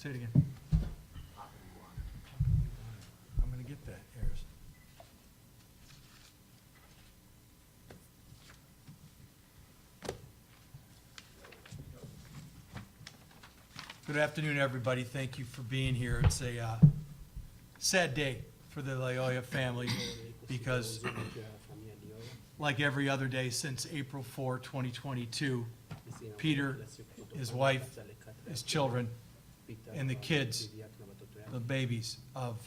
Say it again. I'm going to get that, Harris. Good afternoon, everybody. Thank you for being here. It's a sad day for the Lyoya family because, like every other day since April 4, 2022, Peter, his wife, his children, and the kids, the babies of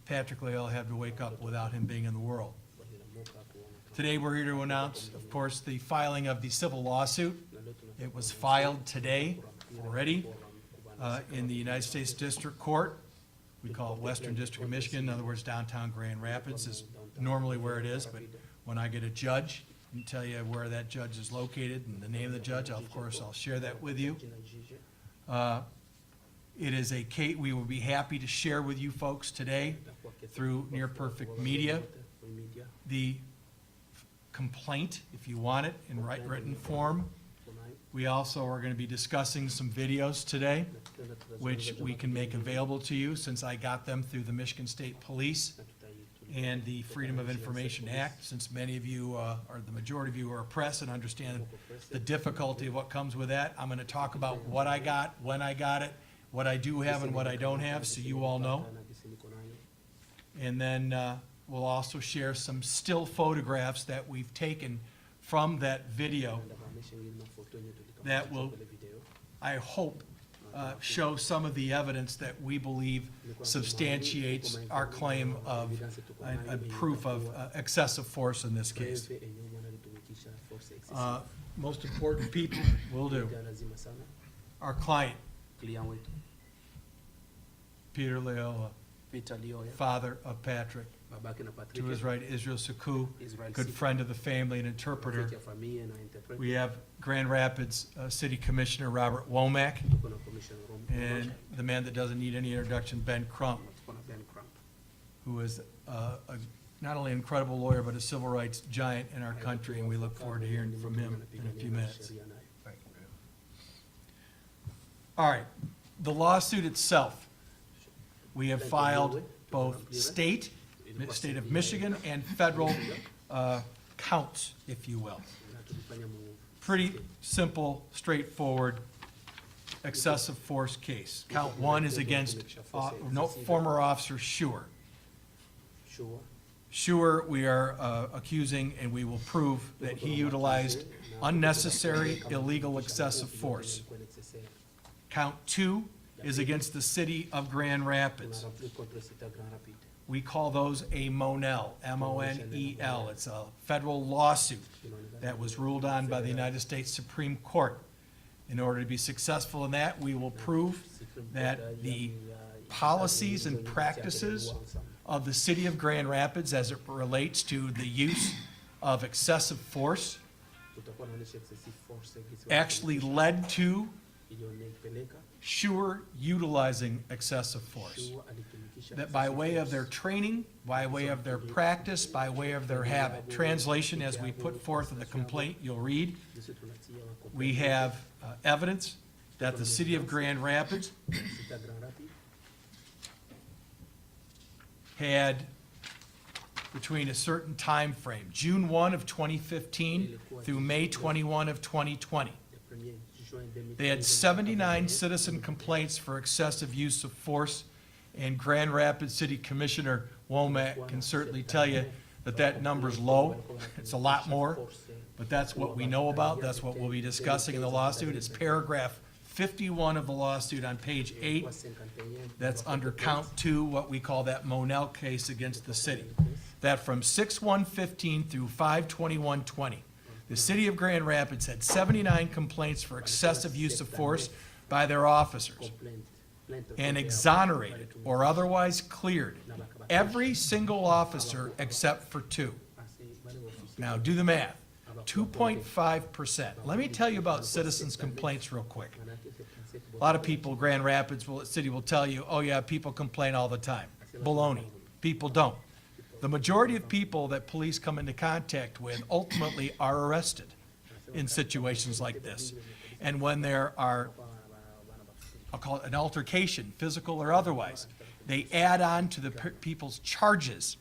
Patrick Lyoya have to wake up without him being in the world. Today we're here to announce, of course, the filing of the civil lawsuit. It was filed today already in the United States District Court. We call it Western District of Michigan. In other words, downtown Grand Rapids is normally where it is, but when I get a judge and tell you where that judge is located and the name of the judge, of course, I'll share that with you. It is a case we will be happy to share with you folks today through Near Perfect Media. The complaint, if you want it, in written form. We also are going to be discussing some videos today, which we can make available to you since I got them through the Michigan State Police and the Freedom of Information Act, since many of you, or the majority of you are press and understand the difficulty of what comes with that. I'm going to talk about what I got, when I got it, what I do have and what I don't have, so you all know. And then we'll also share some still photographs that we've taken from that video that will, I hope, show some of the evidence that we believe substantiates our claim of a proof of excessive force in this case. Most important people will do. Our client, Peter Lyoya, father of Patrick. To his right, Israel Saku, good friend of the family and interpreter. We have Grand Rapids City Commissioner Robert Womack, and the man that doesn't need any introduction, Ben Crump, who is not only an incredible lawyer, but a civil rights giant in our country, and we look forward to hearing from him in a few minutes. All right, the lawsuit itself, we have filed both state of Michigan and federal counts, if you will. Pretty simple, straightforward, excessive force case. Count one is against former officer Schuer. Schuer, we are accusing, and we will prove that he utilized unnecessary, illegal, excessive force. Count two is against the city of Grand Rapids. We call those a Monel, M-O-N-E-L. It's a federal lawsuit that was ruled on by the United States Supreme Court. In order to be successful in that, we will prove that the policies and practices of the city of Grand Rapids as it relates to the use of excessive force actually led to Schuer utilizing excessive force. That by way of their training, by way of their practice, by way of their habit. Translation, as we put forth in the complaint, you'll read, we have evidence that the city of Grand Rapids had, between a certain time frame, June 1 of 2015 through May 21 of 2020, they had 79 citizen complaints for excessive use of force, and Grand Rapids City Commissioner Womack can certainly tell you that that number's low. It's a lot more, but that's what we know about. That's what we'll be discussing in the lawsuit. It's paragraph 51 of the lawsuit on page 8. That's under count 2, what we call that Monel case against the city. That from 6/1/15 through 5/21/20, the city of Grand Rapids had 79 complaints for excessive use of force by their officers and exonerated or otherwise cleared every single officer except for 2. Now do the math, 2.5%. Let me tell you about citizens' complaints real quick. A lot of people, Grand Rapids City will tell you, oh yeah, people complain all the time. Baloney, people don't. The majority of people that police come into contact with ultimately are arrested in situations like this. And when there are I'll call it an altercation, physical or otherwise, they add on to the people's charges.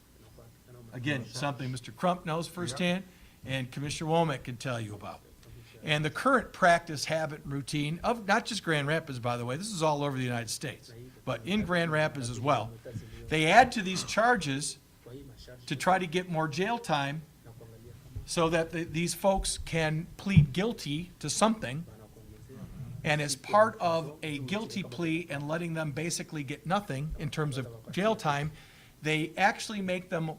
Again, something Mr. Crump knows firsthand and Commissioner Womack can tell you about. And the current practice, habit, and routine of not just Grand Rapids, by the way, this is all over the United States, but in Grand Rapids as well. They add to these charges to try to get more jail time so that these folks can plead guilty to something. And as part of a guilty plea and letting them basically get nothing in terms of jail time, they actually make them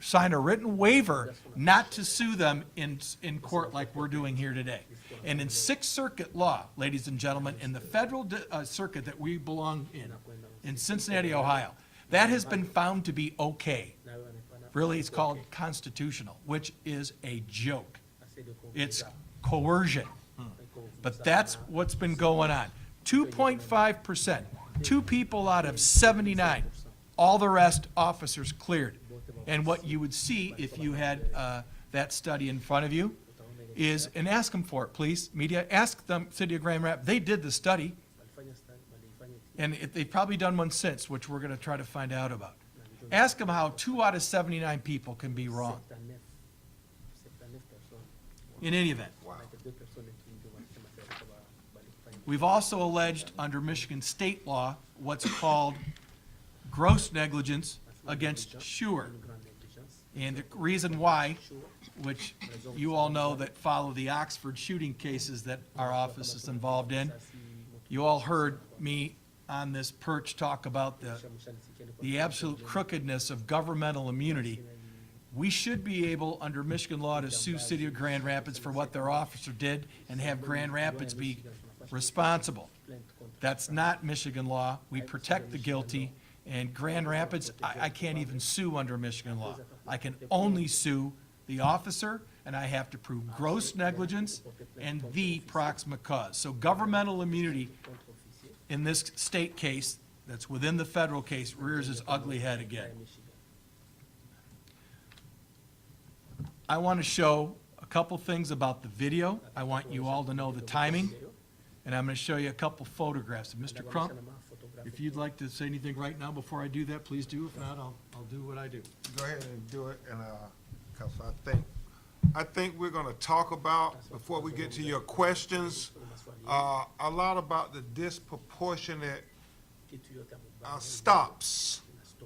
sign a written waiver not to sue them in court like we're doing here today. And in Sixth Circuit law, ladies and gentlemen, in the federal circuit that we belong in Cincinnati, Ohio, that has been found to be okay. Really, it's called constitutional, which is a joke. It's coercion. But that's what's been going on. 2.5%, 2 people out of 79, all the rest officers cleared. And what you would see if you had that study in front of you is, and ask them for it, please, media, ask them, City of Grand Rapids, they did the study. And they've probably done one since, which we're going to try to find out about. Ask them how 2 out of 79 people can be wrong. In any event. We've also alleged under Michigan state law what's called gross negligence against Schuer. And the reason why, which you all know that follow the Oxford shooting cases that our office is involved in, you all heard me on this perch talk about the absolute crookedness of governmental immunity. We should be able, under Michigan law, to sue City of Grand Rapids for what their officer did and have Grand Rapids be responsible. That's not Michigan law. We protect the guilty, and Grand Rapids, I can't even sue under Michigan law. I can only sue the officer, and I have to prove gross negligence and the proximate cause. So governmental immunity in this state case that's within the federal case rears its ugly head again. I want to show a couple things about the video. I want you all to know the timing, and I'm going to show you a couple photographs. Mr. Crump, if you'd like to say anything right now before I do that, please do. If not, I'll do what I do. Go ahead and do it, and because I think we're going to talk about, before we get to your questions, a lot about the disproportionate stops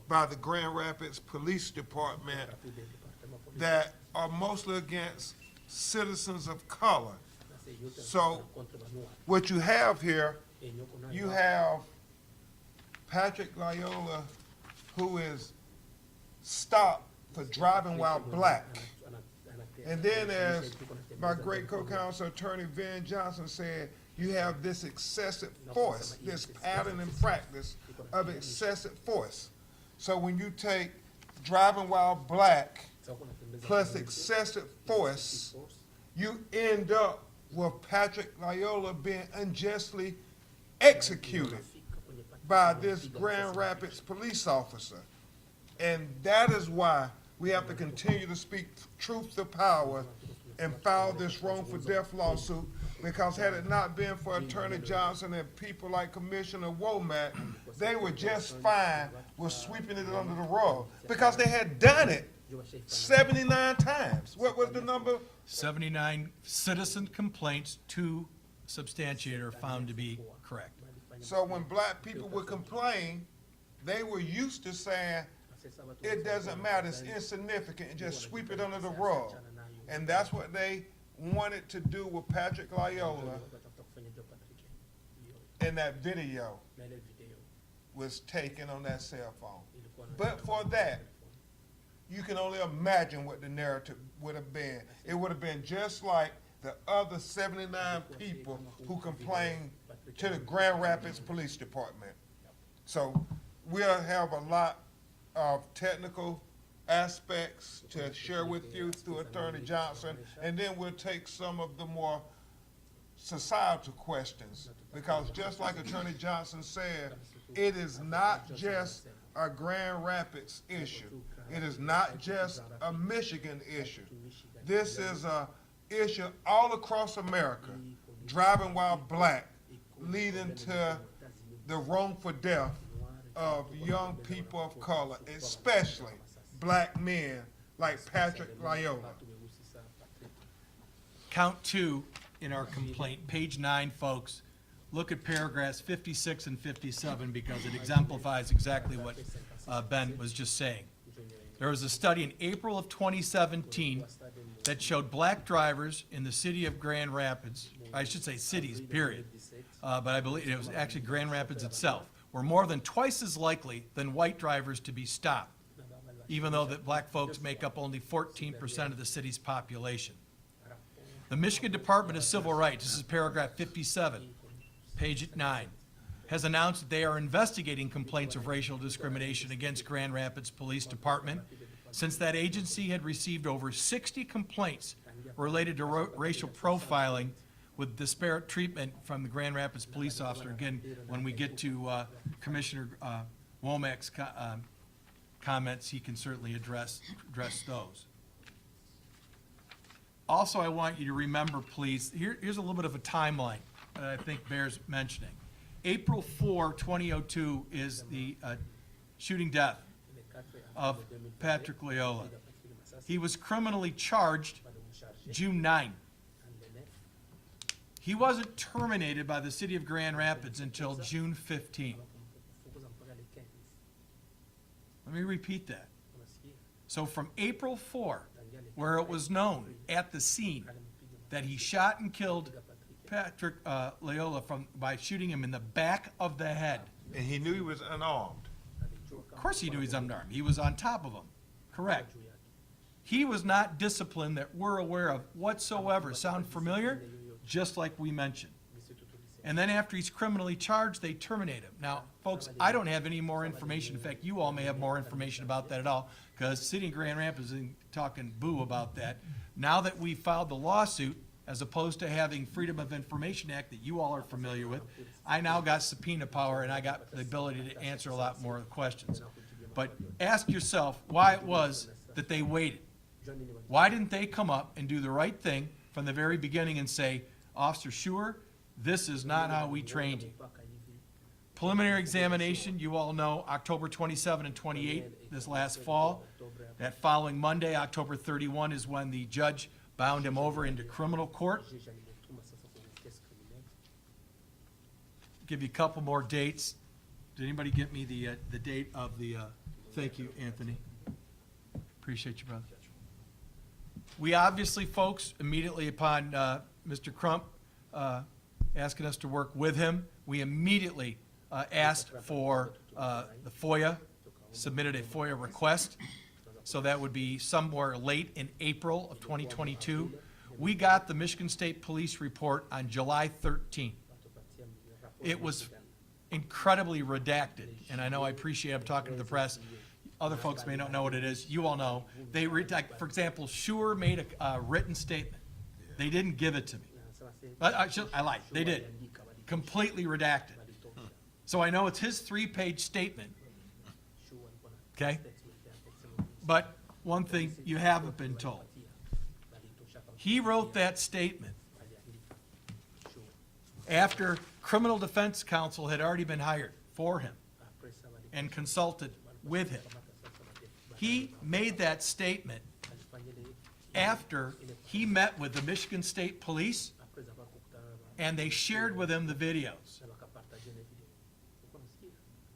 by the Grand Rapids Police Department that are mostly against citizens of color. So what you have here, you have Patrick Lyoya, who is stopped for driving while black. And then, as my great co-counsel attorney Ven Johnson said, you have this excessive force, this pattern and practice of excessive force. So when you take driving while black plus excessive force, you end up with Patrick Lyoya being unjustly executed by this Grand Rapids police officer. And that is why we have to continue to speak truth to power and file this wrongful death lawsuit, because had it not been for Attorney Johnson and people like Commissioner Womack, they were just fine with sweeping it under the rug, because they had done it 79 times. What was the number? 79 citizen complaints, 2 substantiated are found to be correct. So when black people would complain, they were used to saying, it doesn't matter, it's insignificant, and just sweep it under the rug. And that's what they wanted to do with Patrick Lyoya. And that video was taken on that cell phone. But for that, you can only imagine what the narrative would have been. It would have been just like the other 79 people who complained to the Grand Rapids Police Department. So we'll have a lot of technical aspects to share with you through Attorney Johnson, and then we'll take some of the more societal questions, because just like Attorney Johnson said, it is not just a Grand Rapids issue. It is not just a Michigan issue. This is a issue all across America. Driving while black leading to the wrongful death of young people of color, especially black men like Patrick Lyoya. Count 2 in our complaint, page 9, folks. Look at paragraphs 56 and 57 because it exemplifies exactly what Ben was just saying. There was a study in April of 2017 that showed black drivers in the city of Grand Rapids, I should say cities, period, but I believe it was actually Grand Rapids itself, were more than twice as likely than white drivers to be stopped, even though that black folks make up only 14% of the city's population. The Michigan Department of Civil Rights, this is paragraph 57, page 9, has announced that they are investigating complaints of racial discrimination against Grand Rapids Police Department since that agency had received over 60 complaints related to racial profiling with disparate treatment from the Grand Rapids police officer. Again, when we get to Commissioner Womack's comments, he can certainly address those. Also, I want you to remember, please, here's a little bit of a timeline that I think bears mentioning. April 4, 2002 is the shooting death of Patrick Lyoya. He was criminally charged June 9. He wasn't terminated by the city of Grand Rapids until June 15. Let me repeat that. So from April 4, where it was known at the scene that he shot and killed Patrick Lyoya by shooting him in the back of the head. And he knew he was unarmed. Of course he knew he was unarmed. He was on top of him. Correct. He was not disciplined that we're aware of whatsoever. Sound familiar? Just like we mentioned. And then after he's criminally charged, they terminate him. Now, folks, I don't have any more information. In fact, you all may have more information about that at all, because City of Grand Rapids is talking boo about that. Now that we filed the lawsuit, as opposed to having Freedom of Information Act that you all are familiar with, I now got subpoena power and I got the ability to answer a lot more questions. But ask yourself why it was that they waited. Why didn't they come up and do the right thing from the very beginning and say, Officer Schuer, this is not how we trained you. Preliminary examination, you all know, October 27 and 28 this last fall. That following Monday, October 31, is when the judge bound him over into criminal court. Give you a couple more dates. Did anybody get me the date of the, thank you, Anthony. Appreciate you, brother. We obviously, folks, immediately upon Mr. Crump asking us to work with him, we immediately asked for the FOIA, submitted a FOIA request. So that would be somewhere late in April of 2022. We got the Michigan State Police report on July 13th. It was incredibly redacted, and I know I appreciate I'm talking to the press. Other folks may not know what it is. You all know. They redact, for example, Schuer made a written statement. They didn't give it to me. I lied. They did. Completely redacted. So I know it's his 3-page statement. Okay? But one thing you haven't been told. He wrote that statement after criminal defense counsel had already been hired for him and consulted with him. He made that statement after he met with the Michigan State Police and they shared with him the videos.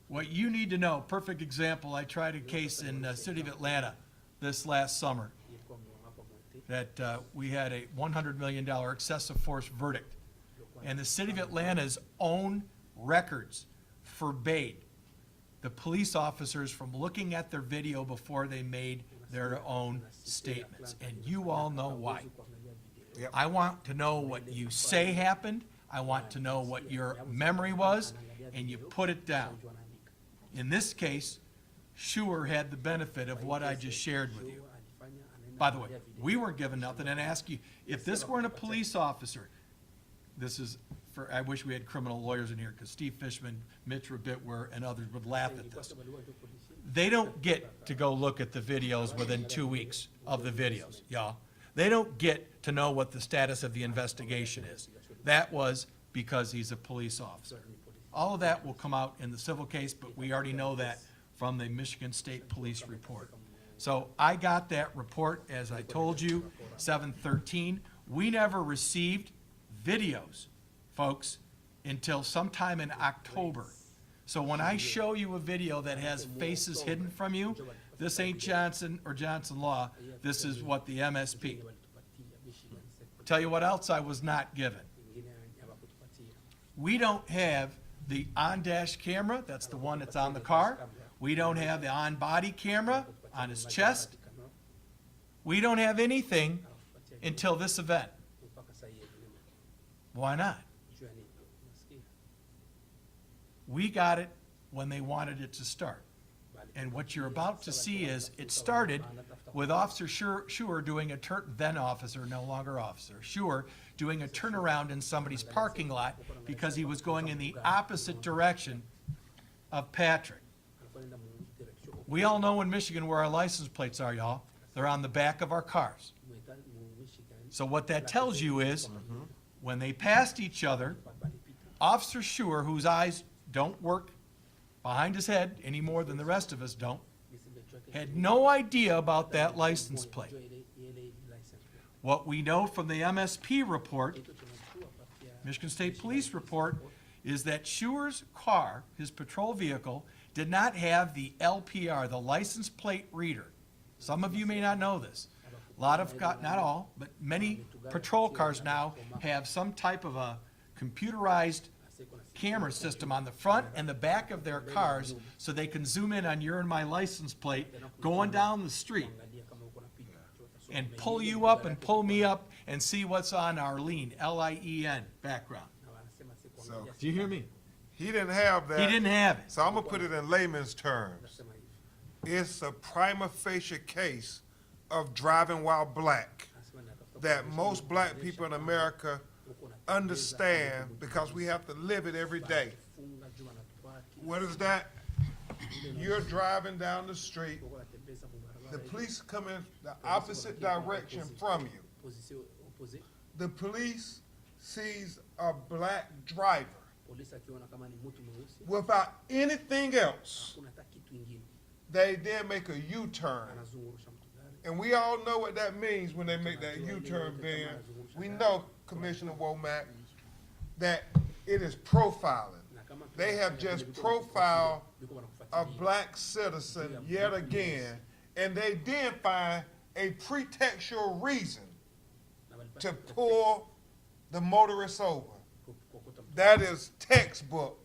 What you need to know, perfect example, I tried a case in the city of Atlanta this last summer that we had a $100 million excessive force verdict. And the city of Atlanta's own records forbade the police officers from looking at their video before they made their own statements. And you all know why. Yep. I want to know what you say happened. I want to know what your memory was, and you put it down. In this case, Schuer had the benefit of what I just shared with you. By the way, we weren't given nothing, and I ask you, if this weren't a police officer, this is for, I wish we had criminal lawyers in here, because Steve Fishman, Mitch Rabitwer, and others would laugh at this. They don't get to go look at the videos within 2 weeks of the videos, y'all. They don't get to know what the status of the investigation is. That was because he's a police officer. All of that will come out in the civil case, but we already know that from the Michigan State Police report. So I got that report, as I told you, 7/13. We never received videos, folks, until sometime in October. So when I show you a video that has faces hidden from you, this ain't Johnson or Johnson Law, this is what the MSP. Tell you what else I was not given. We don't have the on-dash camera, that's the one that's on the car. We don't have the on-body camera on his chest. We don't have anything until this event. Why not? We got it when they wanted it to start. And what you're about to see is, it started with Officer Schuer doing then officer, no longer officer, Schuer doing a turnaround in somebody's parking lot because he was going in the opposite direction of Patrick. We all know in Michigan where our license plates are, y'all. They're on the back of our cars. So what that tells you is, when they passed each other, Officer Schuer, whose eyes don't work behind his head any more than the rest of us don't, had no idea about that license plate. What we know from the MSP report, Michigan State Police report, is that Schuer's car, his patrol vehicle, did not have the LPR, the license plate reader. Some of you may not know this. A lot of, not all, but many patrol cars now have some type of a computerized camera system on the front and the back of their cars so they can zoom in on your and my license plate going down the street and pull you up and pull me up and see what's on our LIEN, L-I-E-N, background. So Do you hear me? he didn't have that. He didn't have it. So I'm gonna put it in layman's terms. It's a prima facie case of driving while black that most black people in America understand because we have to live it every day. What is that? You're driving down the street, the police come in the opposite direction from you. The police sees a black driver without anything else. They then make a U-turn. And we all know what that means when they make that U-turn, Ben. We know, Commissioner Womack, that it is profiling. They have just profiled a black citizen yet again, and they then find a pretextual reason to pull the motorist over. That is textbook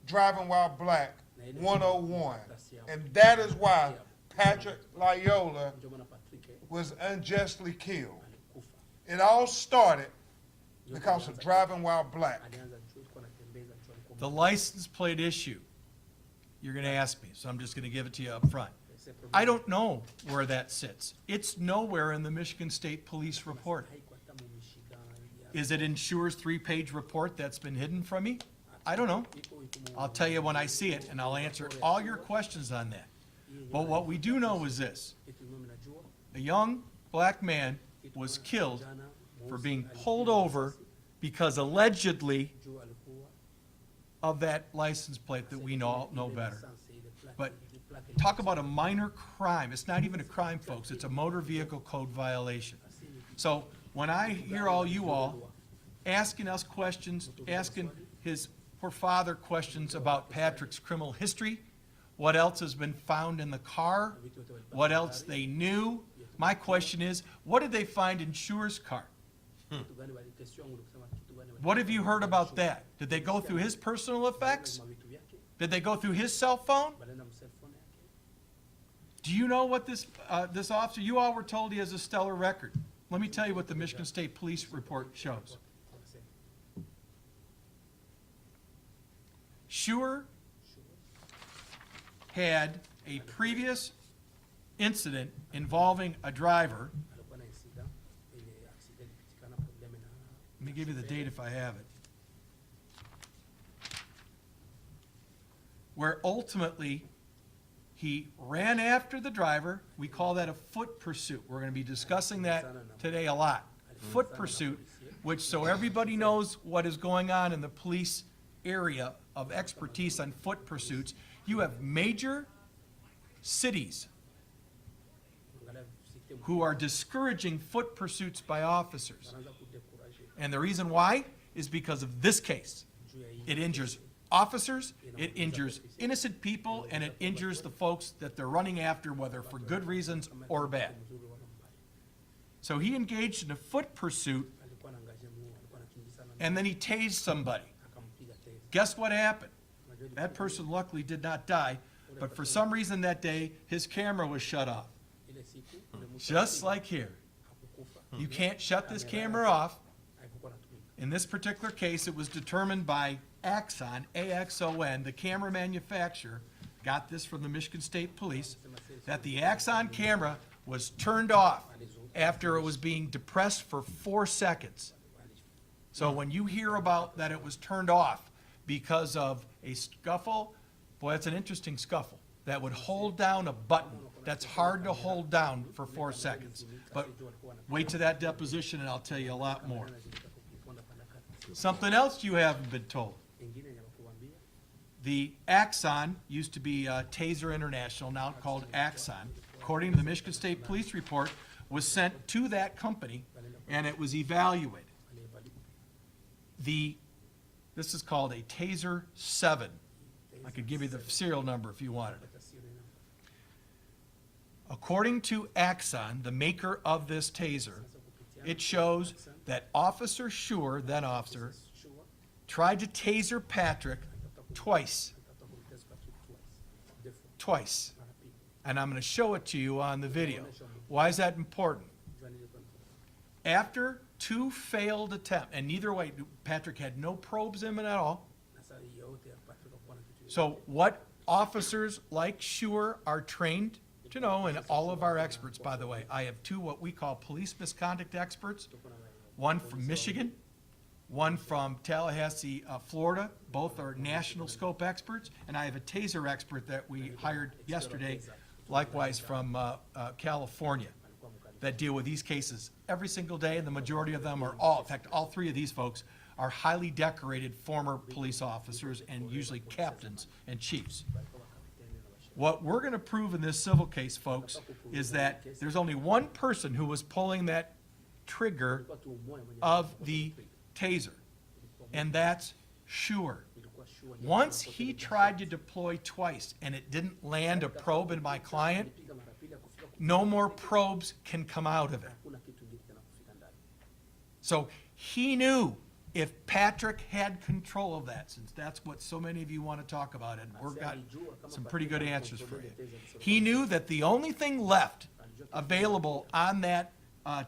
driving while black 101. And that is why Patrick Lyoya was unjustly killed. It all started because of driving while black. The license plate issue, you're going to ask me, so I'm just going to give it to you up front. I don't know where that sits. It's nowhere in the Michigan State Police report. Is it in Schuer's 3-page report that's been hidden from me? I don't know. I'll tell you when I see it, and I'll answer all your questions on that. But what we do know is this. A young black man was killed for being pulled over because allegedly of that license plate that we all know better. But talk about a minor crime. It's not even a crime, folks. It's a motor vehicle code violation. So when I hear all you all asking us questions, asking his poor father questions about Patrick's criminal history, what else has been found in the car, what else they knew, my question is, what did they find in Schuer's car? What have you heard about that? Did they go through his personal effects? Did they go through his cell phone? Do you know what this officer, you all were told he has a stellar record. Let me tell you what the Michigan State Police report shows. Schuer had a previous incident involving a driver. Let me give you the date if I have it. Where ultimately he ran after the driver. We call that a foot pursuit. We're going to be discussing that today a lot. Foot pursuit, which, so everybody knows what is going on in the police area of expertise on foot pursuits, you have major cities who are discouraging foot pursuits by officers. And the reason why is because of this case. It injures officers, it injures innocent people, and it injures the folks that they're running after, whether for good reasons or bad. So he engaged in a foot pursuit, and then he tased somebody. Guess what happened? That person luckily did not die, but for some reason that day, his camera was shut off. Just like here. You can't shut this camera off. In this particular case, it was determined by Axon, A-X-O-N, the camera manufacturer, got this from the Michigan State Police, that the Axon camera was turned off after it was being depressed for 4 seconds. So when you hear about that it was turned off because of a scuffle, boy, that's an interesting scuffle. That would hold down a button that's hard to hold down for 4 seconds. But wait to that deposition and I'll tell you a lot more. Something else you haven't been told. The Axon used to be Taser International, now called Axon, according to the Michigan State Police report, was sent to that company and it was evaluated. This is called a Taser 7. I could give you the serial number if you wanted it. According to Axon, the maker of this taser, it shows that Officer Schuer, then officer, tried to taser Patrick twice. Twice. And I'm going to show it to you on the video. Why is that important? After 2 failed attempts, and neither way, Patrick had no probes in him at all. So what officers like Schuer are trained to know, and all of our experts, by the way, I have 2 what we call police misconduct experts, one from Michigan, one from Tallahassee, Florida. Both are national scope experts, and I have a taser expert that we hired yesterday, likewise from California, that deal with these cases every single day, and the majority of them are all, in fact, all 3 of these folks are highly decorated former police officers and usually captains and chiefs. What we're going to prove in this civil case, folks, is that there's only one person who was pulling that trigger of the taser, and that's Schuer. Once he tried to deploy twice and it didn't land a probe in my client, no more probes can come out of it. So he knew if Patrick had control of that, since that's what so many of you want to talk about, and we've got some pretty good answers for you. He knew that the only thing left available on that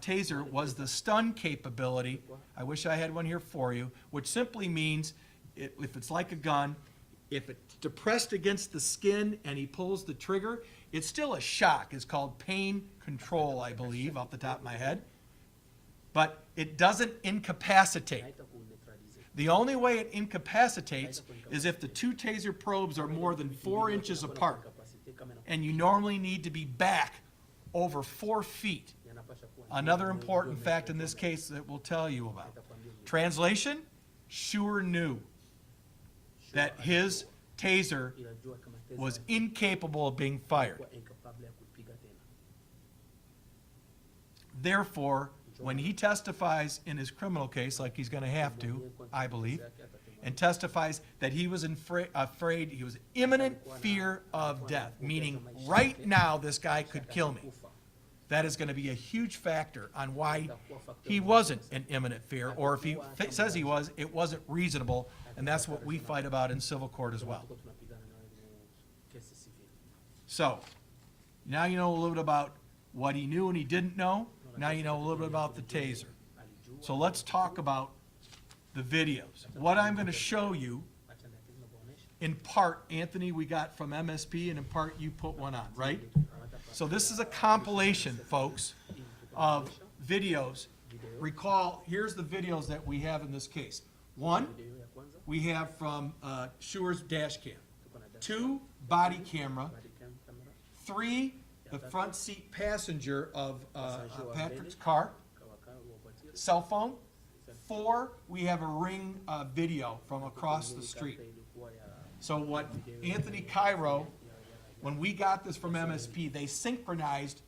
taser was the stun capability. I wish I had one here for you, which simply means if it's like a gun, if it's depressed against the skin and he pulls the trigger, it's still a shock. It's called pain control, I believe, off the top of my head. But it doesn't incapacitate. The only way it incapacitates is if the 2 taser probes are more than 4 inches apart. And you normally need to be back over 4 feet. Another important fact in this case that we'll tell you about. Translation, Schuer knew that his taser was incapable of being fired. Therefore, when he testifies in his criminal case, like he's going to have to, I believe, and testifies that he was afraid, he was imminent fear of death, meaning right now this guy could kill me. That is going to be a huge factor on why he wasn't in imminent fear, or if he says he was, it wasn't reasonable, and that's what we fight about in civil court as well. So, now you know a little bit about what he knew and he didn't know. Now you know a little bit about the taser. So let's talk about the videos. What I'm going to show you, in part, Anthony, we got from MSP, and in part, you put one on, right? So this is a compilation, folks, of videos. Recall, here's the videos that we have in this case. 1, we have from Schuer's dash cam. 2, body camera. 3, the front seat passenger of Patrick's car. Cell phone. 4, we have a ring video from across the street. So what Anthony Cairo, when we got this from MSP, they synchronized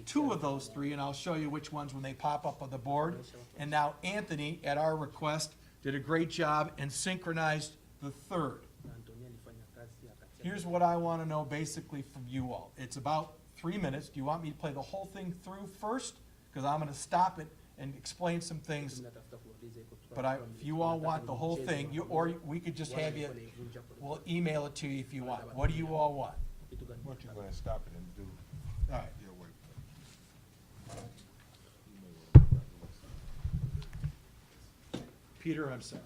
2 of those 3, and I'll show you which ones when they pop up on the board. And now Anthony, at our request, did a great job and synchronized the 3rd. Here's what I want to know basically from you all. It's about 3 minutes. Do you want me to play the whole thing through first? Because I'm going to stop it and explain some things. But if you all want the whole thing, or we could just have you, we'll email it to you if you want. What do you all want? What you gonna stop it and do? All right. Your way. Peter, I'm sorry.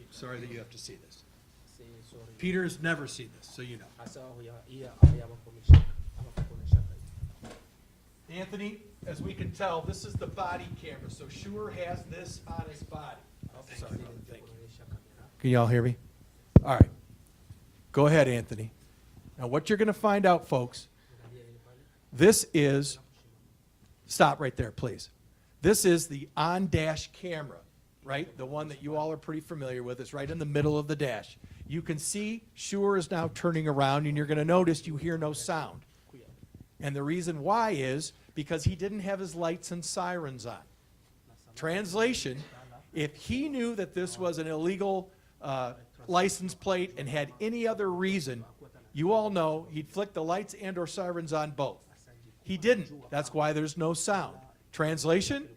Sorry that you have to see this. Peter's never seen this, so you know. Anthony, as we can tell, this is the body camera, so Shure has this on his body. Sorry, thank you. Can y'all hear me? All right. Go ahead, Anthony. Now, what you're going to find out, folks, this is, stop right there, please. This is the on-dash camera, right? The one that you all are pretty familiar with. It's right in the middle of the dash. You can see Shure is now turning around, and you're going to notice you hear no sound. And the reason why is because he didn't have his lights and sirens on. Translation, if he knew that this was an illegal license plate and had any other reason, you all know he'd flick the lights and or sirens on both. He didn't. That's why there's no sound. Translation,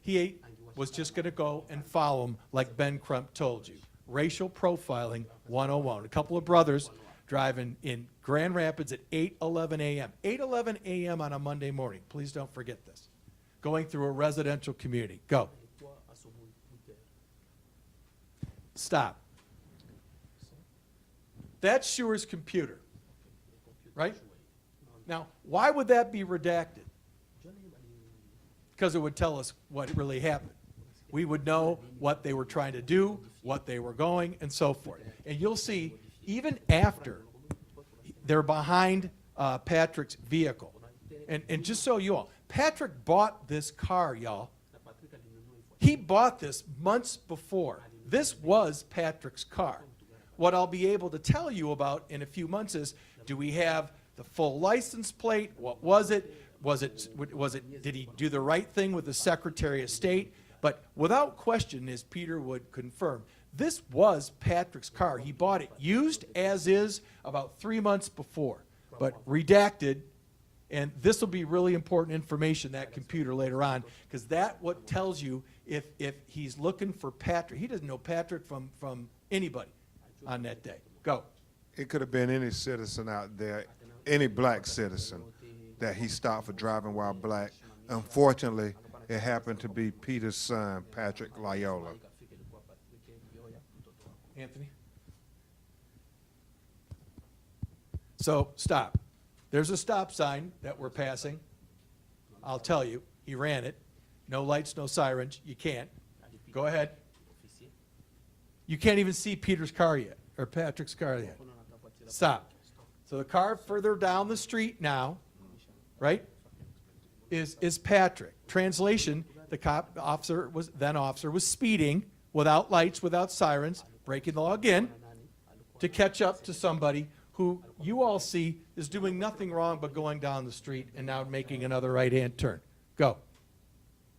he was just going to go and follow him like Ben Crump told you. Racial profiling 101. A couple of brothers driving in Grand Rapids at 8:11 a.m. 8:11 a.m. on a Monday morning. Please don't forget this. Going through a residential community. Go. Stop. That's Shure's computer, right? Now, why would that be redacted? Because it would tell us what really happened. We would know what they were trying to do, what they were going, and so forth. And you'll see, even after they're behind Patrick's vehicle, and just so you all, Patrick bought this car, y'all. He bought this months before. This was Patrick's car. What I'll be able to tell you about in a few months is, do we have the full license plate? What was it? Did he do the right thing with the Secretary of State? But without question, as Peter would confirm, this was Patrick's car. He bought it used as is about 3 months before, but redacted. And this will be really important information, that computer later on, because that what tells you if he's looking for Patrick. He doesn't know Patrick from anybody on that day. Go. It could have been any citizen out there, any black citizen that he stopped for driving while black. Unfortunately, it happened to be Peter's son, Patrick Lyoya. Anthony? So, stop. There's a stop sign that we're passing. I'll tell you, he ran it. No lights, no sirens. You can't. Go ahead. You can't even see Peter's car yet, or Patrick's car yet. Stop. So the car further down the street now, right, is Patrick. Translation, the cop officer was speeding without lights, without sirens, breaking the law again to catch up to somebody who you all see is doing nothing wrong but going down the street and now making another right-hand turn. Go,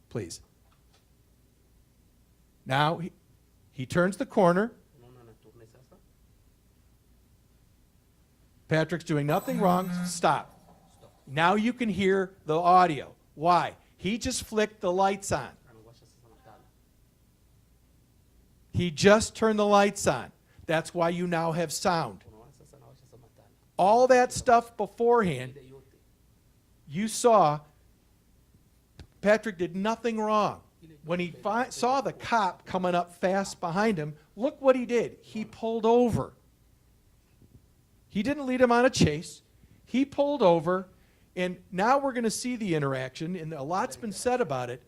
please. Now he turns the corner. Patrick's doing nothing wrong. Stop. Now you can hear the audio. Why? He just flicked the lights on. He just turned the lights on. That's why you now have sound. All that stuff beforehand, you saw Patrick did nothing wrong. When he saw the cop coming up fast behind him, look what he did. He pulled over. He didn't lead him on a chase. He pulled over, and now we're going to see the interaction, and a lot's been said about it.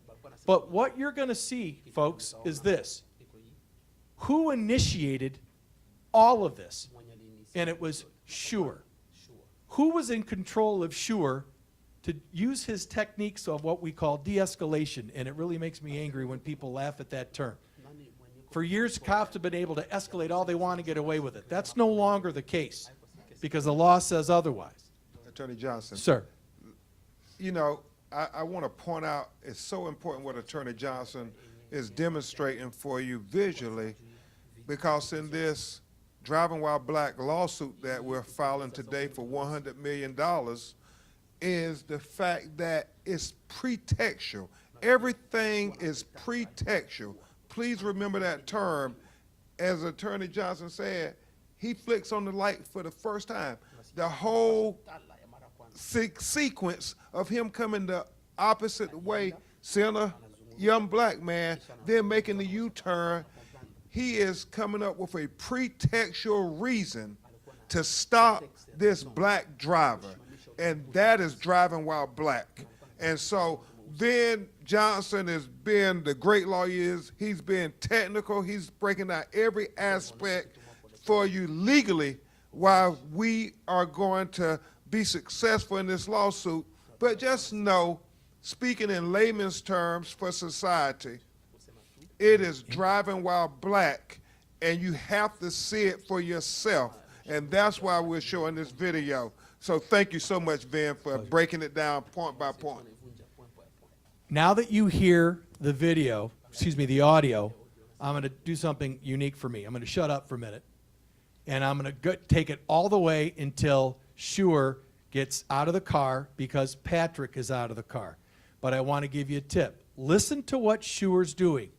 But what you're going to see, folks, is this. Who initiated all of this? And it was Shure. Who was in control of Shure to use his techniques of what we call de-escalation? And it really makes me angry when people laugh at that term. For years, cops have been able to escalate all they want to get away with it. That's no longer the case because the law says otherwise. Attorney Johnson. Sir. You know, I want to point out, it's so important what Attorney Johnson is demonstrating for you visually, because in this driving while black lawsuit that we're filing today for $100 million is the fact that it's pretextual. Everything is pretextual. Please remember that term. As Attorney Johnson said, he flicks on the light for the first time. The whole sequence of him coming the opposite way, seeing a young black man, then making the U-turn, he is coming up with a pretextual reason to stop this black driver, and that is driving while black. And so Ben Johnson is being the great lawyer he is. He's being technical. He's breaking down every aspect for you legally while we are going to be successful in this lawsuit. But just know, speaking in layman's terms for society, it is driving while black, and you have to see it for yourself. And that's why we're showing this video. So thank you so much, Ven, for breaking it down point by point. Now that you hear the video, excuse me, the audio, I'm going to do something unique for me. I'm going to shut up for a minute, and I'm going to take it all the way until Schuer gets out of the car because Patrick is out of the car. But I want to give you a tip. Listen to what Schuer's doing.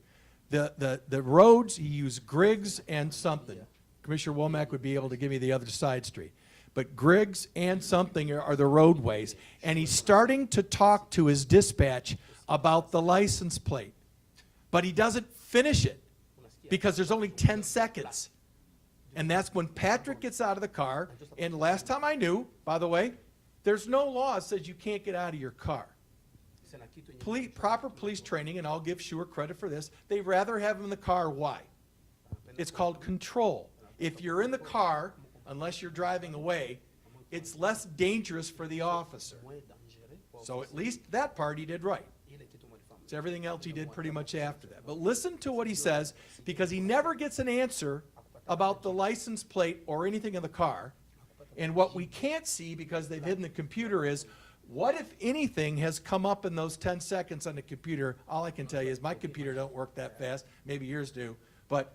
The roads, he used Griggs and something. Commissioner Womack would be able to give me the other side street. But Griggs and something are the roadways, and he's starting to talk to his dispatch about the license plate. But he doesn't finish it because there's only 10 seconds. And that's when Patrick gets out of the car, and last time I knew, by the way, there's no law that says you can't get out of your car. Proper police training, and I'll give Schuer credit for this, they'd rather have him in the car. Why? It's called control. If you're in the car, unless you're driving away, it's less dangerous for the officer. So at least that part he did right. It's everything else he did pretty much after that. But listen to what he says, because he never gets an answer about the license plate or anything in the car. And what we can't see, because they've hidden the computer, is what, if anything, has come up in those 10 seconds on the computer. All I can tell you is my computer don't work that fast. Maybe yours do. But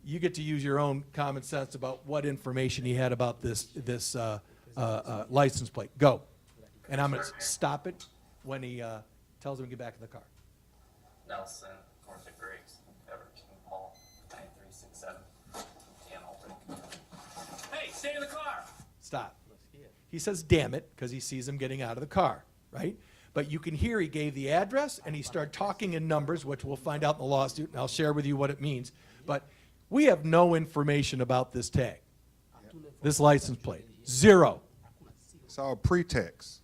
you get to use your own common sense about what information he had about this license plate. Go. And I'm going to stop it when he tells him to get back in the car. Nelson, North of Griggs, Everett King Paul, 9367, Dan Aldrich. Hey, stay in the car! Stop. He says, damn it, because he sees him getting out of the car, right? But you can hear he gave the address, and he started talking in numbers, which we'll find out in the lawsuit, and I'll share with you what it means. But we have no information about this tag, this license plate. Zero. It's all pretext.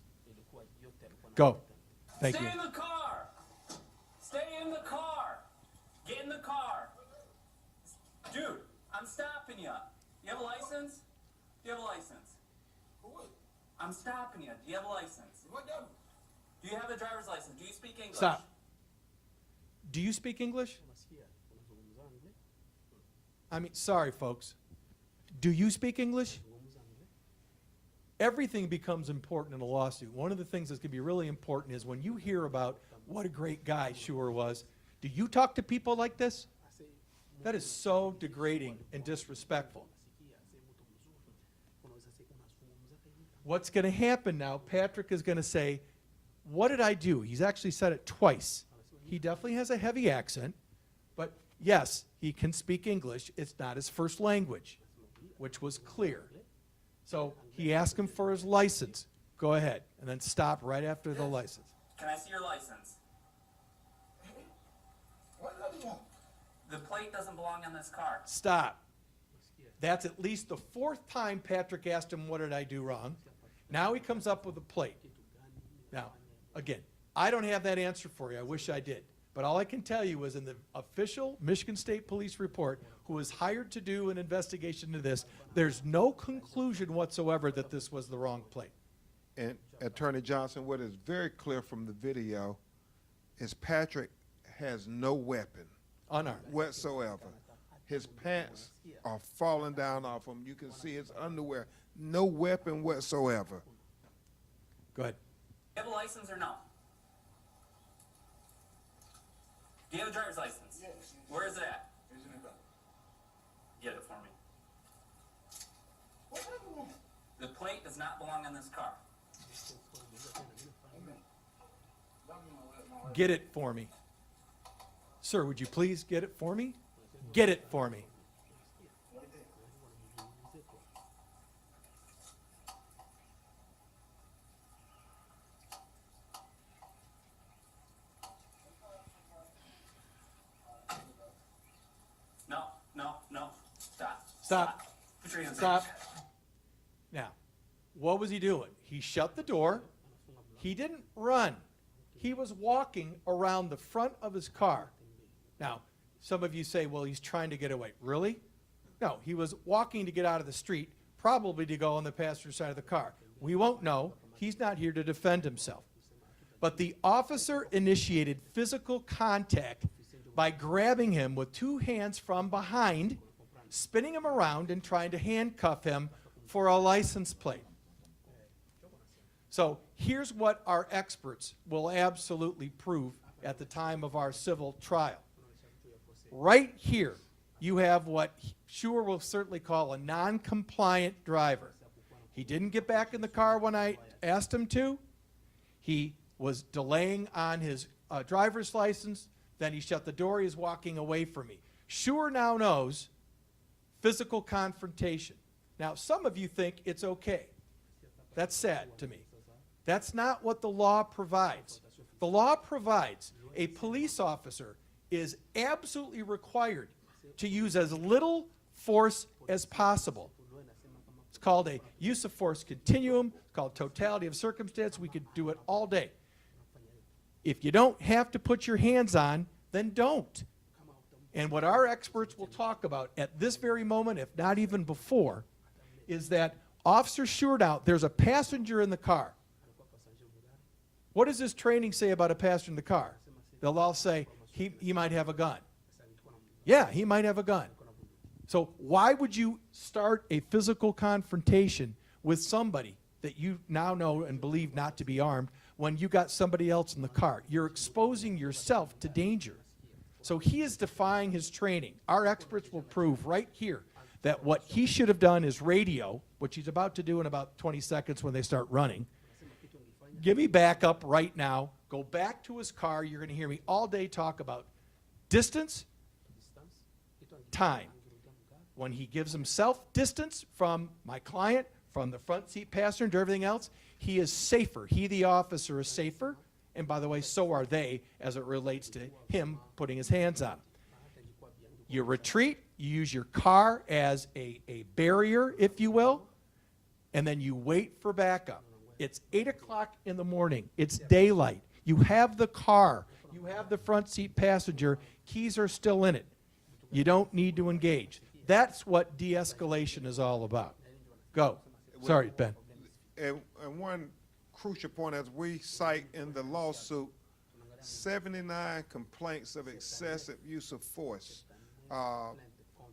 Go. Thank Stay you. in the car! Stay in the car! Get in the car! Dude, I'm stopping you. You have a license? Do you have a license? I'm stopping you. Do you have a license? Do you have a driver's license? Do you speak English? Stop. Do you speak English? I mean, sorry, folks. Do you speak English? Everything becomes important in a lawsuit. One of the things that's going to be really important is when you hear about what a great guy Schuer was, do you talk to people like this? That is so degrading and disrespectful. What's going to happen now, Patrick is going to say, what did I do? He's actually said it twice. He definitely has a heavy accent, but yes, he can speak English. It's not his first language, which was clear. So he asked him for his license. Go ahead, and then stop right after the license. Can I see your license? The plate doesn't belong on this car. Stop. That's at least the fourth time Patrick asked him, what did I do wrong? Now he comes up with a plate. Now, again, I don't have that answer for you. I wish I did. But all I can tell you is in the official Michigan State Police report, who was hired to do an investigation into this, there's no conclusion whatsoever that this was the wrong plate. And Attorney Johnson, what is very clear from the video is Patrick has no weapon. Unarmed. whatsoever. His pants are falling down off him. You can see his underwear. No weapon whatsoever. Go ahead. Do you have a license or no? Do you have a driver's license? Yes. Where is it at? It's in the car. Get it for me. The plate does not belong in this car. Get it for me. Sir, would you please get it for me? Get it for me. No. Stop. Stop. Put your hands Stop. up. Now, what was he doing? He shut the door. He didn't run. He was walking around the front of his car. Now, some of you say, well, he's trying to get away. Really? No, he was walking to get out of the street, probably to go on the passenger side of the car. We won't know. He's not here to defend himself. But the officer initiated physical contact by grabbing him with two hands from behind, spinning him around, and trying to handcuff him for a license plate. So here's what our experts will absolutely prove at the time of our civil trial. Right here, you have what Schuer will certainly call a non-compliant driver. He didn't get back in the car when I asked him to. He was delaying on his driver's license. Then he shut the door. He was walking away from me. Schuer now knows physical confrontation. Now, some of you think it's okay. That's sad to me. That's not what the law provides. The law provides a police officer is absolutely required to use as little force as possible. It's called a use of force continuum. It's called totality of circumstance. We could do it all day. If you don't have to put your hands on, then don't. And what our experts will talk about at this very moment, if not even before, is that Officer Schuer out, there's a passenger in the car. What does this training say about a passenger in the car? They'll all say, he might have a gun. Yeah, he might have a gun. So why would you start a physical confrontation with somebody that you now know and believe not to be armed when you got somebody else in the car? You're exposing yourself to danger. So he is defying his training. Our experts will prove right here that what he should have done is radio, which he's about to do in about 20 seconds when they start running. Give me back up right now. Go back to his car. You're going to hear me all day talk about distance, time. When he gives himself distance from my client, from the front seat passenger, everything else, he is safer. He, the officer, is safer. And by the way, so are they as it relates to him putting his hands on him. You retreat, you use your car as a barrier, if you will, and then you wait for backup. It's 8 o'clock in the morning. It's daylight. You have the car. You have the front seat passenger. Keys are still in it. You don't need to engage. That's what de-escalation is all about. Go. Sorry, Ben. And one crucial point, as we cite in the lawsuit, 79 complaints of excessive use of force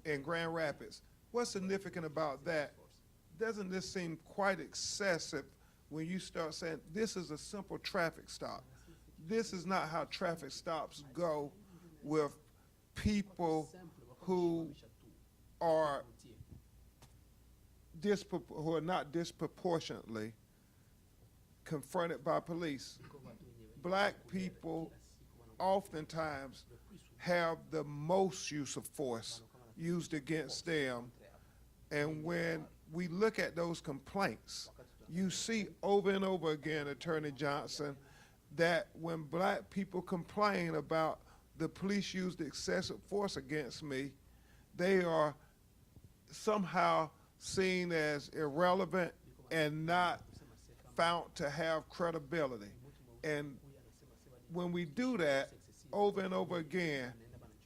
in Grand Rapids. What's significant about that? Doesn't this seem quite excessive when you start saying this is a simple traffic stop? This is not how traffic stops go with people who are not disproportionately confronted by police. Black people oftentimes have the most use of force used against them. And when we look at those complaints, you see over and over again, Attorney Johnson, that when black people complain about the police used excessive force against me, they are somehow seen as irrelevant and not found to have credibility. And when we do that over and over again,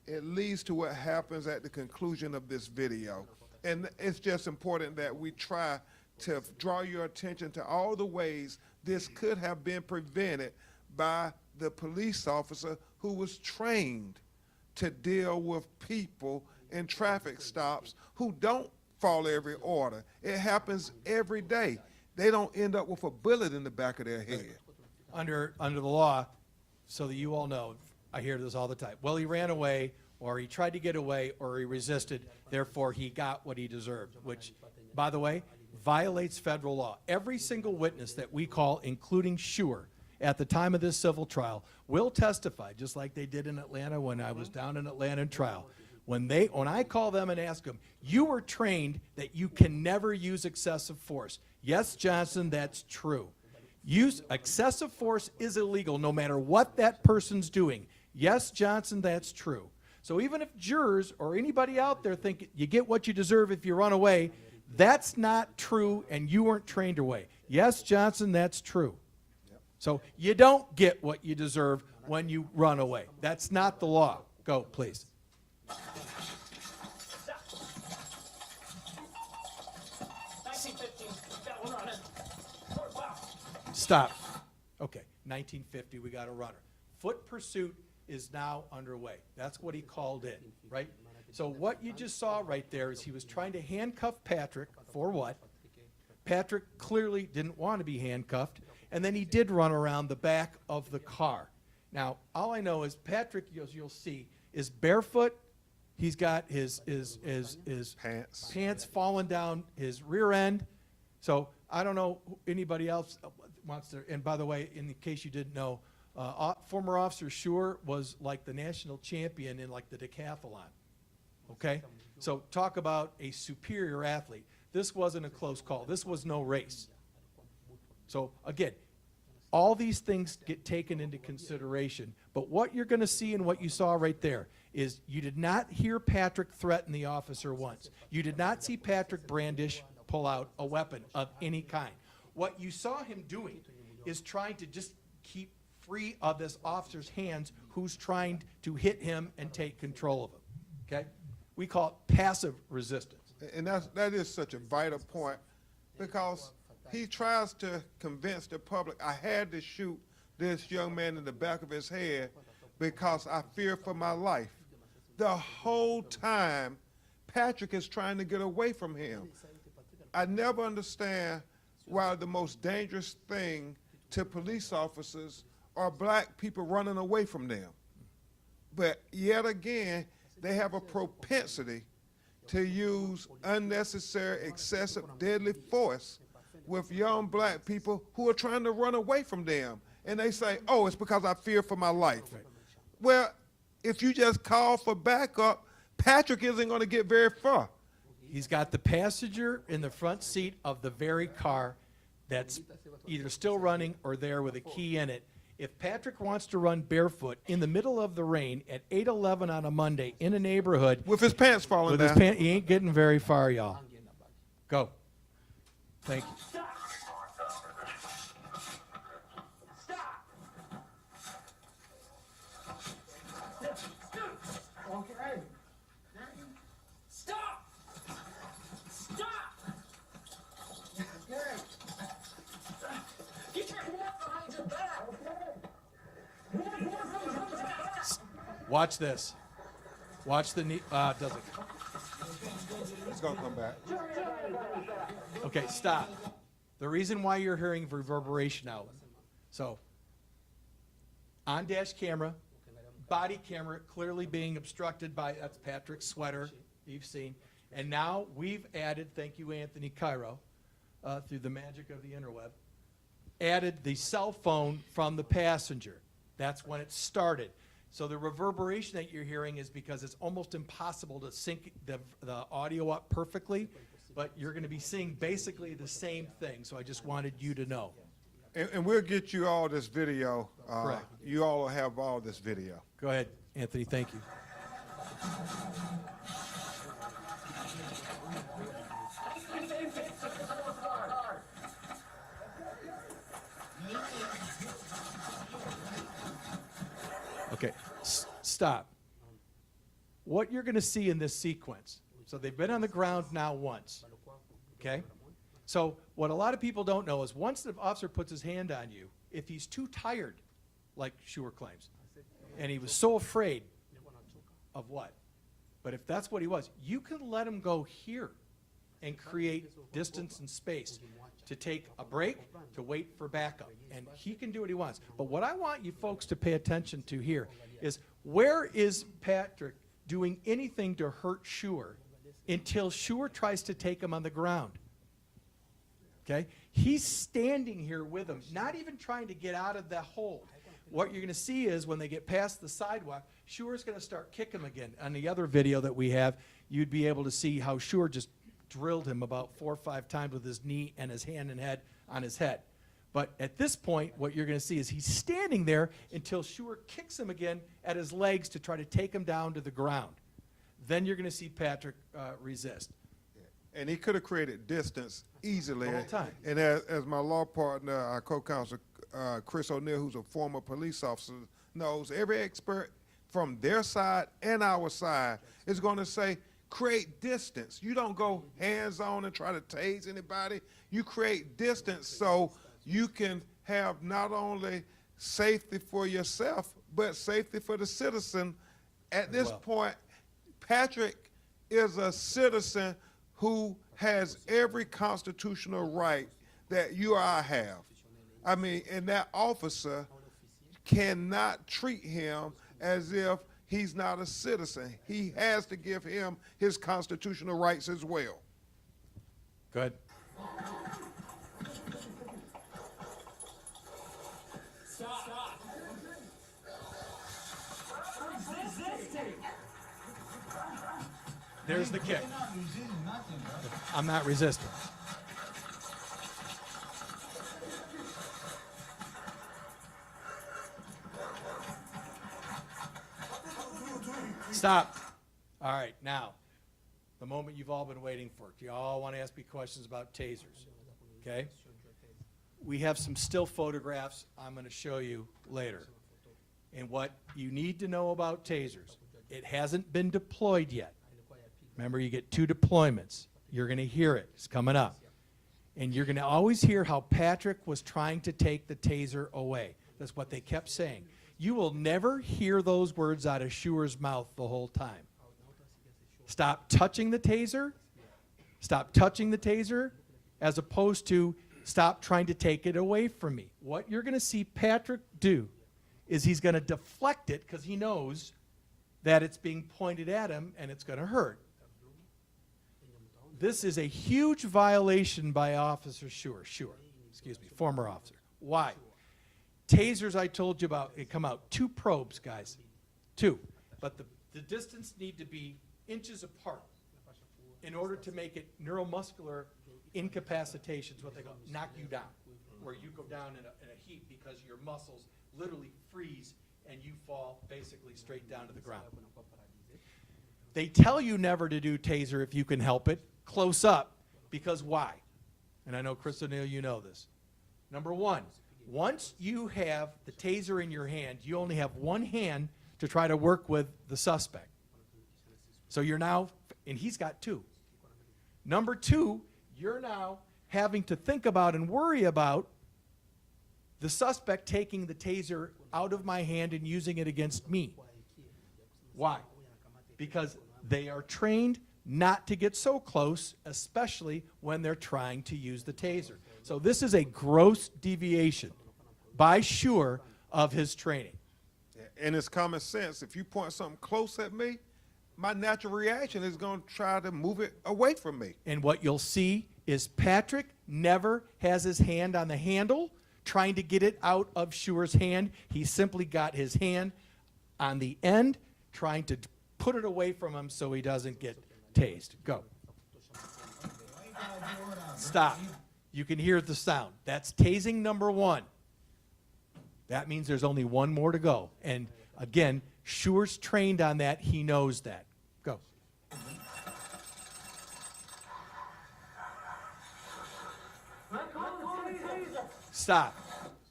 it leads to what happens at the conclusion of this video. And it's just important that we try to draw your attention to all the ways this could have been prevented by the police officer who was trained to deal with people in traffic stops who don't follow every order. It happens every day. They don't end up with a bullet in the back of their head. Under the law, so that you all know, I hear this all the time. Well, he ran away, or he tried to get away, or he resisted, therefore he got what he deserved, which, by the way, violates federal law. Every single witness that we call, including Schuer, at the time of this civil trial, will testify, just like they did in Atlanta when I was down in Atlanta in trial. When I call them and ask them, you were trained that you can never use excessive force. Yes, Johnson, that's true. Excessive force is illegal no matter what that person's doing. Yes, Johnson, that's true. So even if jurors or anybody out there think you get what you deserve if you run away, that's not true, and you weren't trained away. Yes, Johnson, that's true. So you don't get what you deserve when you run away. That's not the law. Go, please. Stop. Okay, 1950, we got a runner. Foot pursuit is now underway. That's what he called in, right? So what you just saw right there is he was trying to handcuff Patrick for what? Patrick clearly didn't want to be handcuffed, and then he did run around the back of the car. Now, all I know is Patrick, as you'll see, is barefoot. He's got his pants falling down his rear end. So I don't know who anybody else wants to, and by the way, in case you didn't know, former Officer Schuer was like the national champion in like the decathlon, okay? So talk about a superior athlete. This wasn't a close call. This was no race. So again, all these things get taken into consideration, but what you're gonna see and what you saw right there is you did not hear Patrick threaten the officer once. You did not see Patrick brandish, pull out a weapon of any kind. What you saw him doing is trying to just keep free of this officer's hands who's trying to hit him and take control of him, okay? We call it passive resistance. And that is such a vital point, because he tries to convince the public, I had to shoot this young man in the back of his head because I fear for my life. The whole time, Patrick is trying to get away from him. I never understand why the most dangerous thing to police officers are black people running away from them. But yet again, they have a propensity to use unnecessary, excessive, deadly force with young black people who are trying to run away from them. And they say, oh, it's because I fear for my life. Well, if you just call for backup, Patrick isn't going to get very far. He's got the passenger in the front seat of the very car that's either still running or there with a key in it. If Patrick wants to run barefoot in the middle of the rain at 8:11 on a Monday in a neighborhood With his pants falling with down. his pants, he ain't getting very far, y'all. Go. Thank you. Stop! Okay. Stop! Stop! Okay. Get your hands behind your back. Watch this. Watch the knee. Does it? It's going to come back. Okay, stop. The reason why you're hearing reverberation out. So, on dash camera, body camera clearly being obstructed by, that's Patrick's sweater, you've seen. And now we've added, thank you, Anthony Cairo, through the magic of the interweb, added the cell phone from the passenger. That's when it started. So the reverberation that you're hearing is because it's almost impossible to sync the audio up perfectly, but you're going to be seeing basically the same thing. So I just wanted you to know. And we'll get you all this video. Correct. You all will have all this video. Go ahead, Anthony. Thank you. Okay, stop. What you're going to see in this sequence, so they've been on the ground now once, okay? So what a lot of people don't know is once the officer puts his hand on you, if he's too tired, like Schuer claims, and he was so afraid, of what? But if that's what he was, you can let him go here and create distance and space to take a break, to wait for backup. And he can do what he wants. But what I want you folks to pay attention to here is, where is Patrick doing anything to hurt Schuer until Schuer tries to take him on the ground? Okay? He's standing here with him, not even trying to get out of the hold. What you're going to see is when they get past the sidewalk, Schuer's going to start kicking him again. On the other video that we have, you'd be able to see how Schuer just drilled him about 4 or 5 times with his knee and his hand and head on his head. But at this point, what you're going to see is he's standing there until Schuer kicks him again at his legs to try to take him down to the ground. Then you're going to see Patrick resist. And he could have created distance easily. The whole time. And as my law partner, our co-counsel, Chris O'Neill, who's a former police officer, knows, every expert from their side and our side is going to say, create distance. You don't go hands-on and try to tase anybody. You create distance so you can have not only safety for yourself, but safety for the citizen. At this point, Patrick is a citizen who has every constitutional right that you or I have. I mean, and that officer cannot treat him as if he's not a citizen. He has to give him his constitutional rights as well. Good. Stop. Resisting. There's the kick. I'm not resisting. Stop. All right, now, the moment you've all been waiting for. Do you all want to ask me questions about tasers? Okay? We have some still photographs I'm going to show you later. And what you need to know about tasers, it hasn't been deployed yet. Remember, you get 2 deployments. You're going to hear it. It's coming up. And you're going to always hear how Patrick was trying to take the taser away. That's what they kept saying. You will never hear those words out of Schuer's mouth the whole time. Stop touching the taser. Stop touching the taser, as opposed to stop trying to take it away from me. What you're going to see Patrick do is he's going to deflect it because he knows that it's being pointed at him and it's going to hurt. This is a huge violation by Officer Schuer, former officer. Why? Tasers I told you about, they come out 2 probes, guys. 2. But the distance need to be inches apart in order to make it neuromuscular incapacitations, what they call knock you down, where you go down in a heap because your muscles literally freeze and you fall basically straight down to the ground. They tell you never to do taser if you can help it, close up, because why? And I know, Chris O'Neill, you know this. Number 1, once you have the taser in your hand, you only have one hand to try to work with the suspect. So you're now, and he's got 2. Number 2, you're now having to think about and worry about the suspect taking the taser out of my hand and using it against me. Why? Because they are trained not to get so close, especially when they're trying to use the taser. So this is a gross deviation by Schuer of his training. And it's common sense. If you point something close at me, my natural reaction is going to try to move it away from me. And what you'll see is Patrick never has his hand on the handle trying to get it out of Schuer's hand. He simply got his hand on the end trying to put it away from him so he doesn't get tased. Go. Stop. You can hear the sound. That's tasing number 1. That means there's only one more to go. And again, Schuer's trained on that. He knows that. Go. Stop.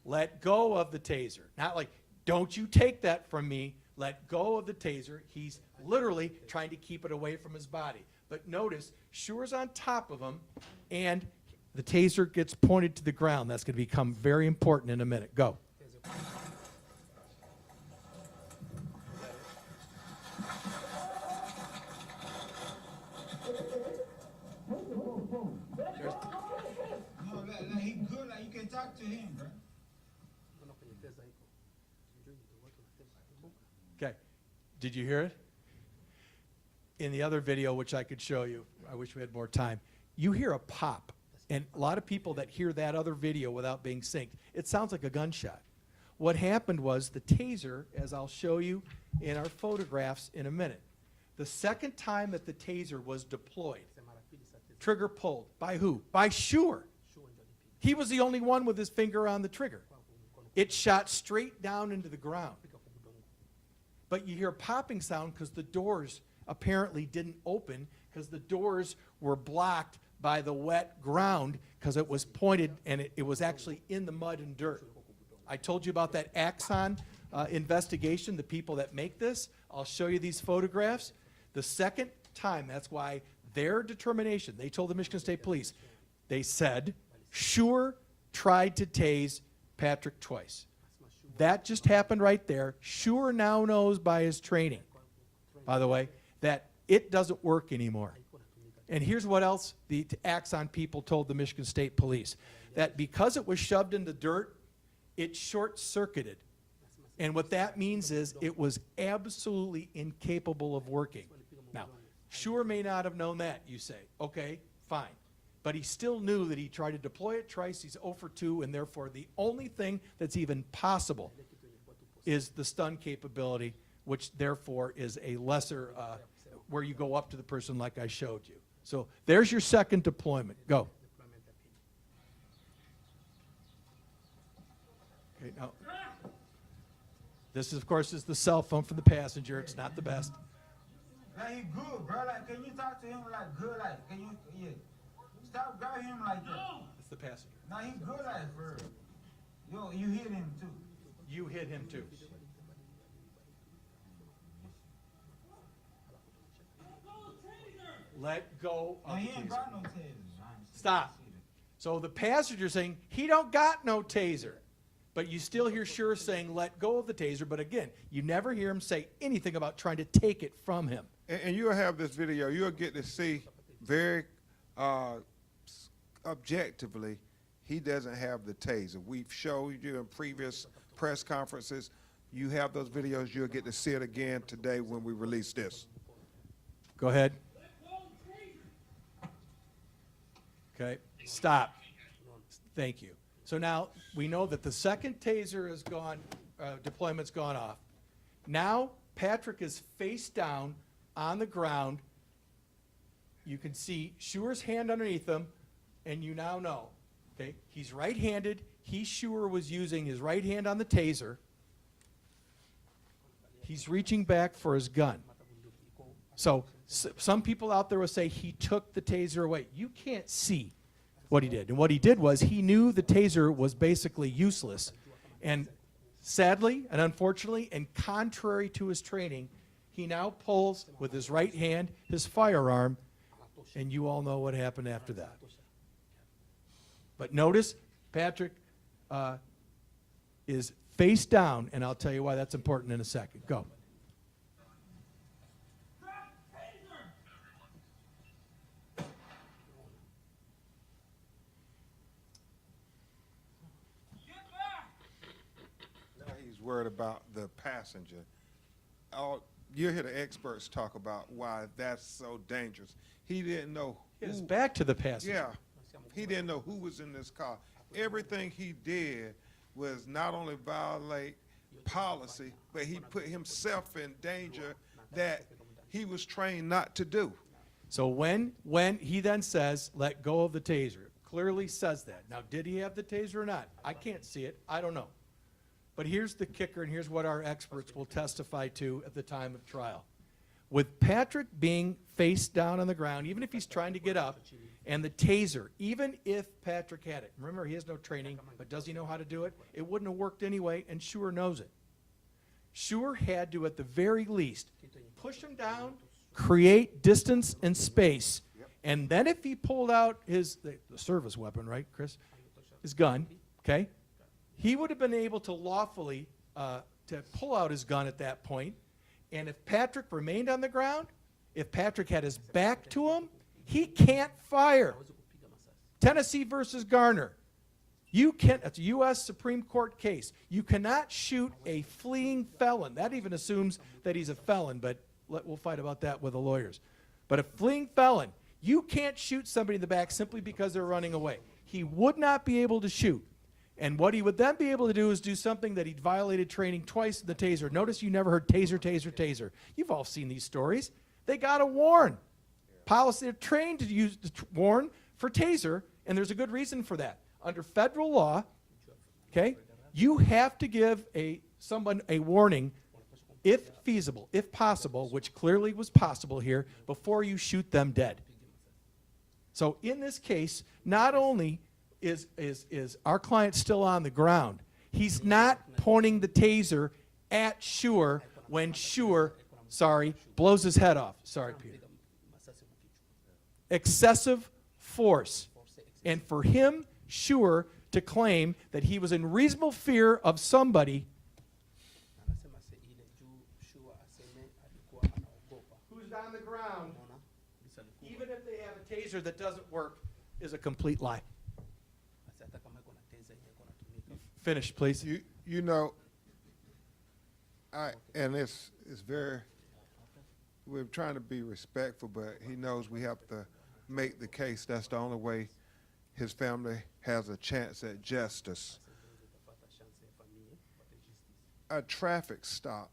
Let go of the taser. Not like, don't you take that from me. Let go of the taser. He's literally trying to keep it away from his body. But notice, Schuer's on top of him, and the taser gets pointed to the ground. That's going to become very important in a minute. Go. talk to him, bro. Okay, did you hear it? In the other video, which I could show you, I wish we had more time, you hear a pop. And a lot of people that hear that other video without being synced, it sounds like a gunshot. What happened was the taser, as I'll show you in our photographs in a minute, the second time that the taser was deployed, trigger pulled. By who? By Shure. He was the only one with his finger on the trigger. It shot straight down into the ground. But you hear a popping sound because the doors apparently didn't open because the doors were blocked by the wet ground because it was pointed and it was actually in the mud and dirt. I told you about that Axon investigation, the people that make this. I'll show you these photographs. The second time, that's why their determination, they told the Michigan State Police, they said, Shure tried to tase Patrick twice. That just happened right there. Shure now knows by his training, by the way, that it doesn't work anymore. And here's what else the Axon people told the Michigan State Police, that because it was shoved in the dirt, it short-circuited. And what that means is it was absolutely incapable of working. Now, Shure may not have known that, you say. Okay, fine. But he still knew that he tried to deploy it twice. He's 0 for 2, and therefore the only thing that's even possible is the stun capability, which therefore is a lesser, where you go up to the person like I showed you. So there's your second deployment. Go. Okay, now, this, of course, is the cell phone for the passenger. It's not the best. Like he good, bro. Like, can you talk to him like good? Like, can you? Yeah. Stop grabbing him like that. It's the passenger. Now he good like bro. Yo, you hit him too. You hit him too. Let go No, of he the ain't taser. got no taser. Stop. So the passenger saying, he don't got no taser. But you still hear Shure saying, let go of the taser. But again, you never hear him say anything about trying to take it from him. And you'll have this video, you'll get to see very objectively, he doesn't have the taser. We've showed you in previous press conferences. You have those videos, you'll get to see it again today when we release this. Go ahead. Okay, stop. Thank you. So now we know that the second taser is gone, deployment's gone off. Now Patrick is face down on the ground. You can see Shure's hand underneath him, and you now know, okay, he's right-handed. Shure was using his right hand on the taser. He's reaching back for his gun. So some people out there will say he took the taser away. You can't see what he did. And what he did was he knew the taser was basically useless. And sadly and unfortunately and contrary to his training, he now pulls with his right hand his firearm, and you all know what happened after that. But notice Patrick is face down, and I'll tell you why that's important in a second. Go. Worried about the passenger. You hear the experts talk about why that's so dangerous. He didn't know who. His back to the passenger. Yeah, he didn't know who was in this car. Everything he did was not only violate policy, but he put himself in danger that he was trained not to do. So when he then says, let go of the taser, clearly says that. Now, did he have the taser or not? I can't see it. I don't know. But here's the kicker, and here's what our experts will testify to at the time of trial. With Patrick being face down on the ground, even if he's trying to get up, and the taser, even if Patrick had it, remember he has no training, but does he know how to do it? It wouldn't have worked anyway, and Shure knows it. Shure had to, at the very least, push him down, create distance and space, and then if he pulled out the service weapon, right, Chris? His gun, okay? He would have been able to lawfully to pull out his gun at that point. And if Patrick remained on the ground, if Patrick had his back to him, he can't fire. Tennessee versus Garner. It's a U.S. Supreme Court case. You cannot shoot a fleeing felon. That even assumes that he's a felon, but we'll fight about that with the lawyers. But a fleeing felon, you can't shoot somebody in the back simply because they're running away. He would not be able to shoot. And what he would then be able to do is do something that he'd violated training twice in the taser. Notice you never heard taser, taser, taser. You've all seen these stories. They got to warn. Policy, they're trained to use warn for taser, and there's a good reason for that. Under federal law, okay, you have to give someone a warning if feasible, if possible, which clearly was possible here, before you shoot them dead. So in this case, not only is our client still on the ground, he's not pointing the taser at Shure when Shure, blows his head off. Sorry, Peter. Excessive force. And for him, Shure, to claim that he was in reasonable fear of somebody who's on the ground, even if they have a taser that doesn't work, is a complete lie. Finish, please. You know, and it's very, we're trying to be respectful, but he knows we have to make the case. That's the only way his family has a chance at justice. A traffic stop,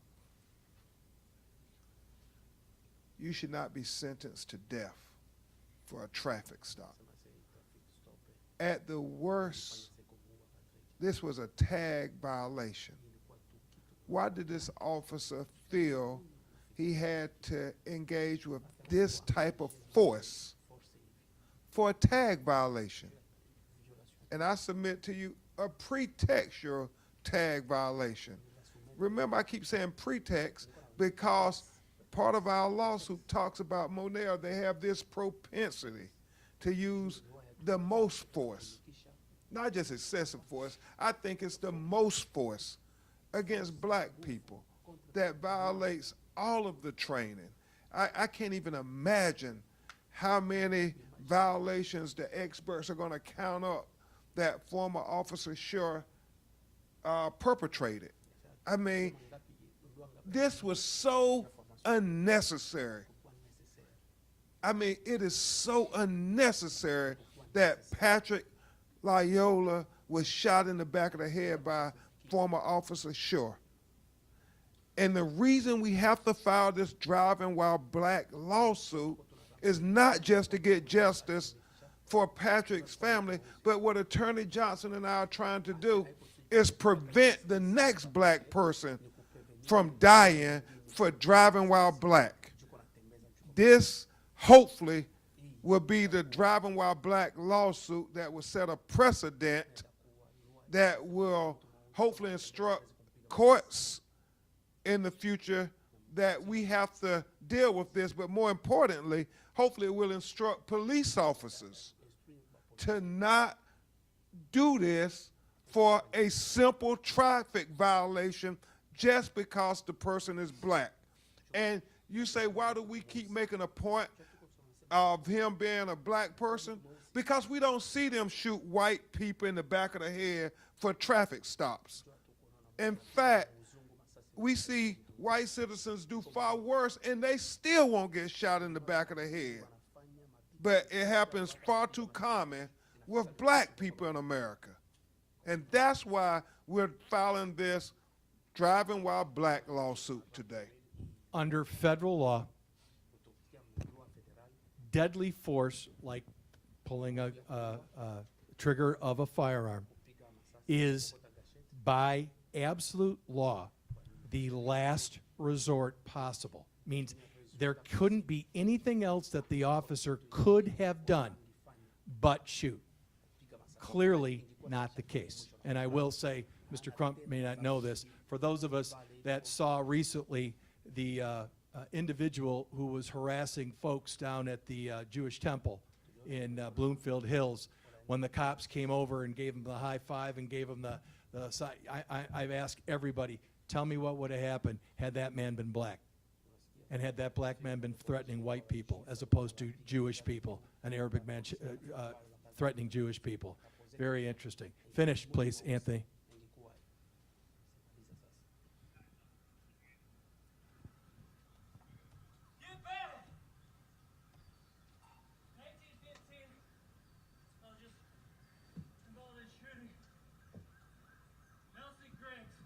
you should not be sentenced to death for a traffic stop. At the worst, this was a tag violation. Why did this officer feel he had to engage with this type of force for a tag violation? And I submit to you a pretextual tag violation. Remember, I keep saying pretext because part of our lawsuit talks about Monell. They have this propensity to use the most force, not just excessive force. I think it's the most force against black people that violates all of the training. I can't even imagine how many violations the experts are going to count up that former Officer Shure perpetrated. I mean, this was so unnecessary. I mean, it is so unnecessary that Patrick Lyoya was shot in the back of the head by former Officer Shure. And the reason we have to file this driving while black lawsuit is not just to get justice for Patrick's family, but what Attorney Johnson and I are trying to do is prevent the next black person from dying for driving while black. This, hopefully, will be the driving while black lawsuit that will set a precedent that will hopefully instruct courts in the future that we have to deal with this, but more importantly, hopefully it will instruct police officers to not do this for a simple traffic violation just because the person is black. And you say, why do we keep making a point of him being a black person? Because we don't see them shoot white people in the back of the head for traffic stops. In fact, we see white citizens do far worse and they still won't get shot in the back of the head. But it happens far too common with black people in America. And that's why we're filing this driving while black lawsuit today. Under federal law, deadly force, like pulling a trigger of a firearm, is by absolute law the last resort possible. Means there couldn't be anything else that the officer could have done but shoot. Clearly not the case. And I will say, Mr. Crump may not know this, for those of us that saw recently the individual who was harassing folks down at the Jewish temple in Bloomfield Hills, when the cops came over and gave him the high five and gave him the sign, I've asked everybody, tell me what would have happened had that man been black, and had that black man been threatening white people as opposed to Jewish people, an Arabic man threatening Jewish people. Very interesting. Finish, please, Anthony. Get back! 1915. I'll just involved in shooting. Nelson Griggs.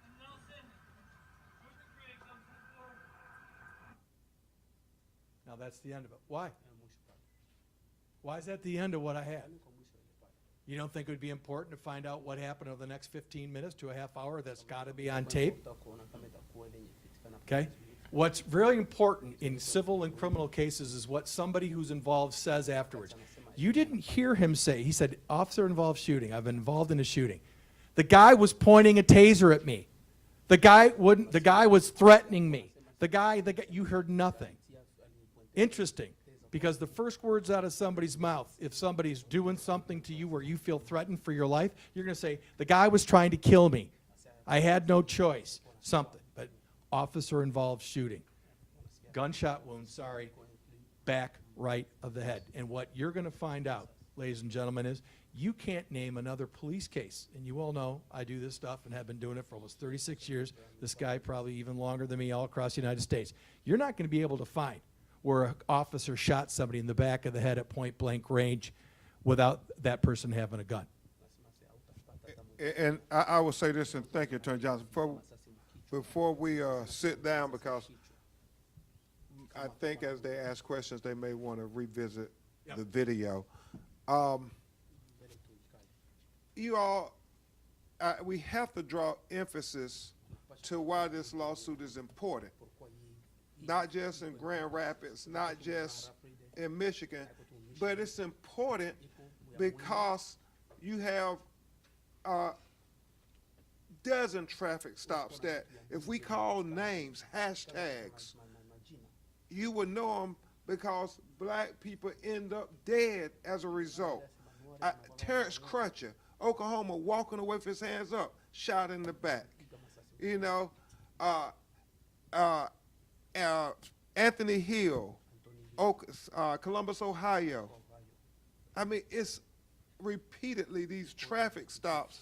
And Nelson. Nelson Griggs on 4. Now, that's the end of it. Why? Why is that the end of what I had? You don't think it would be important to find out what happened over the next 15 minutes to a half hour? That's got to be on tape? Okay? What's really important in civil and criminal cases is what somebody who's involved says afterwards. You didn't hear him say, he said, officer involved shooting. I've been involved in a shooting. The guy was pointing a taser at me. The guy was threatening me. You heard nothing. Interesting, because the first words out of somebody's mouth, if somebody's doing something to you where you feel threatened for your life, you're going to say, the guy was trying to kill me. I had no choice. Something. But officer involved shooting. Gunshot wound, sorry, back right of the head. And what you're going to find out, ladies and gentlemen, is you can't name another police case. And you all know I do this stuff and have been doing it for almost 36 years. This guy probably even longer than me all across the United States. You're not going to be able to find where an officer shot somebody in the back of the head at point blank range without that person having a gun. And I will say this, and thank you, Attorney Johnson. Before we sit down, because I think as they ask questions, they may want to revisit the video. You all, we have to draw emphasis to why this lawsuit is important. Not just in Grand Rapids, not just in Michigan, but it's important because you have a dozen traffic stops that if we call names, hashtags, you would know them because black people end up dead as a result. Terrence Crutcher, Oklahoma, walking away with his hands up, shot in the back. You know, Anthony Hill, Columbus, Ohio. I mean, it's repeatedly these traffic stops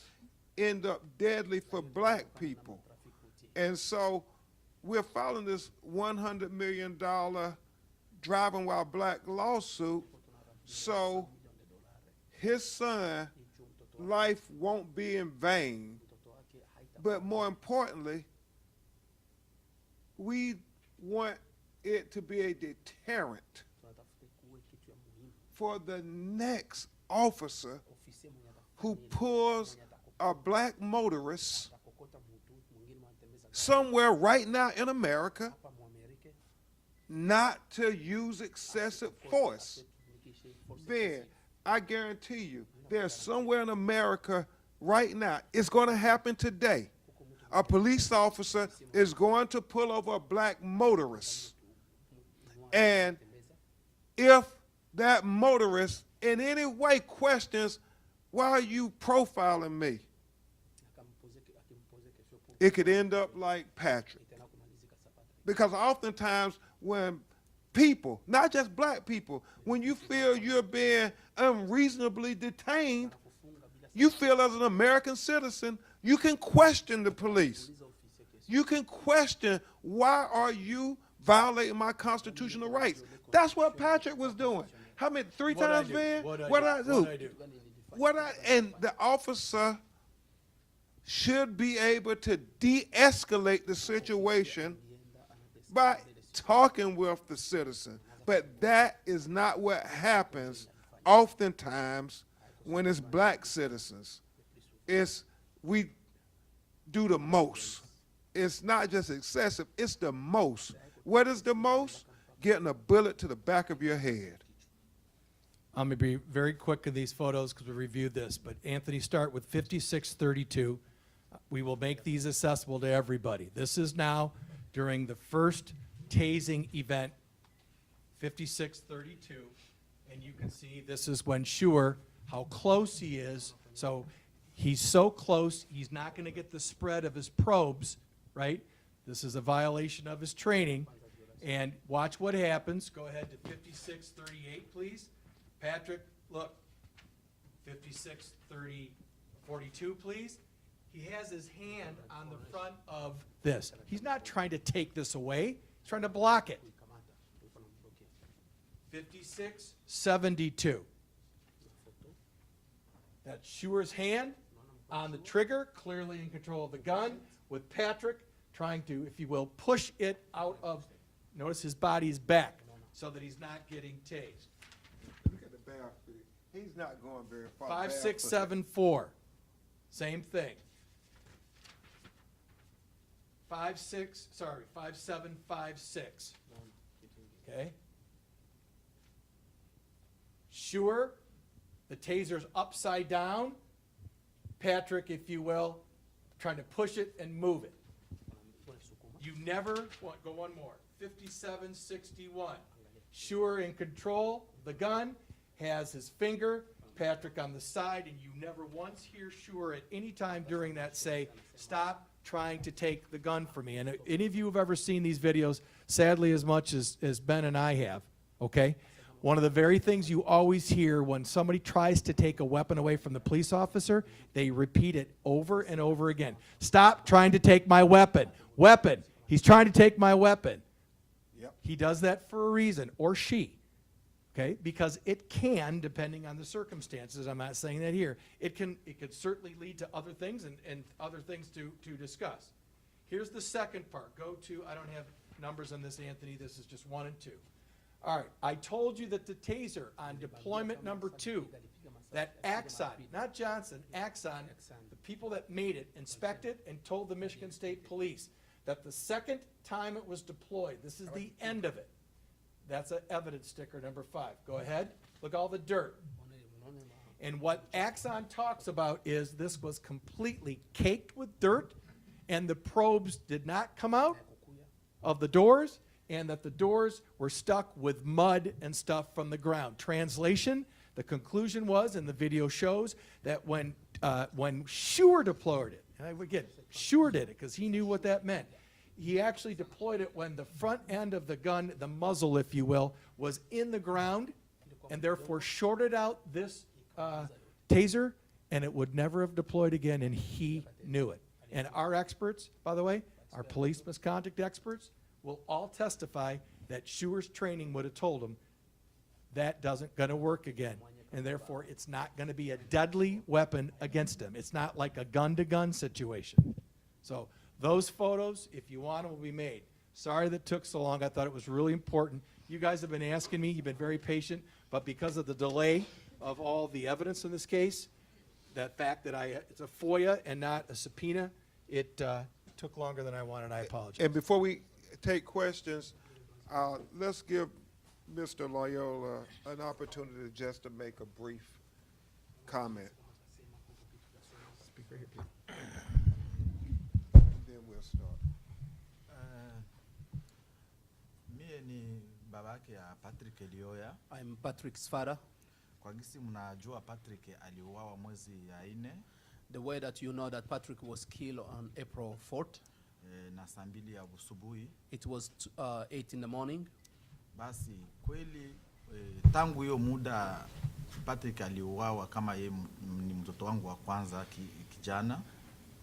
end up deadly for black people. And so we're filing this $100 million driving while black lawsuit so his son's life won't be in vain. But more importantly, we want it to be a deterrent for the next officer who pulls a black motorist somewhere right now in America not to use excessive force. Ben, I guarantee you, there's somewhere in America right now, it's going to happen today. A police officer is going to pull over a black motorist. And if that motorist in any way questions, why are you profiling me? It could end up like Patrick. Because oftentimes when people, not just black people, when you feel you're being unreasonably detained, you feel as an American citizen, you can question the police. You can question, why are you violating my constitutional rights? That's what Patrick was doing. How many, 3 times, Ben? What did I do? And the officer should be able to de-escalate the situation by talking with the citizen. But that is not what happens oftentimes when it's black citizens. It's we do the most. It's not just excessive, it's the most. What is the most? Getting a bullet to the back of your head. I'm going to be very quick in these photos because we reviewed this, but Anthony, start with 5632. We will make these accessible to everybody. This is now during the first tasing event, 5632, And you can see this is when Schuer, how close he is. So he's so close, he's not going to get the spread of his probes, right? This is a violation of his training. And watch what happens. Go ahead to 5638, please. Patrick, look. 5642, please. He has his hand on the front of this. He's not trying to take this away. He's trying to block it. 5672. That's Schuer's hand on the trigger, clearly in control of the gun, with Patrick trying to, if you will, push it out of, notice his body's back, so that he's not getting tased. Look at the barefoot. He's not going very far. 5674, same thing. 5756. Okay. Schuer, the taser's upside down. Patrick, if you will, trying to push it and move it. You never, go one more. 5761. Schuer in control, the gun, has his finger, Patrick on the side, and you never once hear Schuer at any time during that say, stop trying to take the gun from me. And any of you have ever seen these videos, sadly as much as Ben and I have, okay? One of the very things you always hear when somebody tries to take a weapon away from the police officer, they repeat it over and over again. Stop trying to take my weapon. Weapon. He's trying to take my weapon. Yep. He does that for a reason, or she, okay? Because it can, depending on the circumstances, I'm not saying that here, it could certainly lead to other things and other things to discuss. Here's the second part. Go to, I don't have numbers on this, Anthony, this is just 1 and 2. All right, I told you that the taser on deployment number 2, that Axon, not Johnson, Axon, the people that made it, inspected and told the Michigan State Police that the second time it was deployed, this is the end of it. That's an evidence sticker, number 5. Go ahead, look all the dirt. And what Axon talks about is this was completely caked with dirt, and the probes did not come out of the doors, and that the doors were stuck with mud and stuff from the ground. Translation, the conclusion was, and the video shows, that when Schuer deployed it, and again, Schuer did it because he knew what that meant. He actually deployed it when the front end of the gun, the muzzle, if you will, was in the ground, and therefore shorted out this taser, and it would never have deployed again, and he knew it. And our experts, by the way, our police misconduct experts, will all testify that Schuer's training would have told him that doesn't going to work again, and therefore it's not going to be a deadly weapon against him. It's not like a gun-to-gun situation. So those photos, if you want them, will be made. Sorry that it took so long. I thought it was really important. You guys have been asking me. You've been very patient, but because of the delay of all the evidence in this case, that fact that it's a FOIA and not a subpoena, it took longer than I wanted. I apologize. And before we take questions, let's give Mr. Lyoya an opportunity just to make a brief comment. Speak right here, please. Then we'll start. Mie ni babake ya Patrick Lyoya. I'm Patrick's father. Kwa gisi mnajua Patrick aliuawa mwezi ya 4 The way that you know that Patrick was killed on April 4th, na saa 2 ya usubuhi. it was 8 in the morning. Basi kweli tangu hiyo muda Patrick aliuawa kama yeye ni mtoto wangu wa kwanza kijana.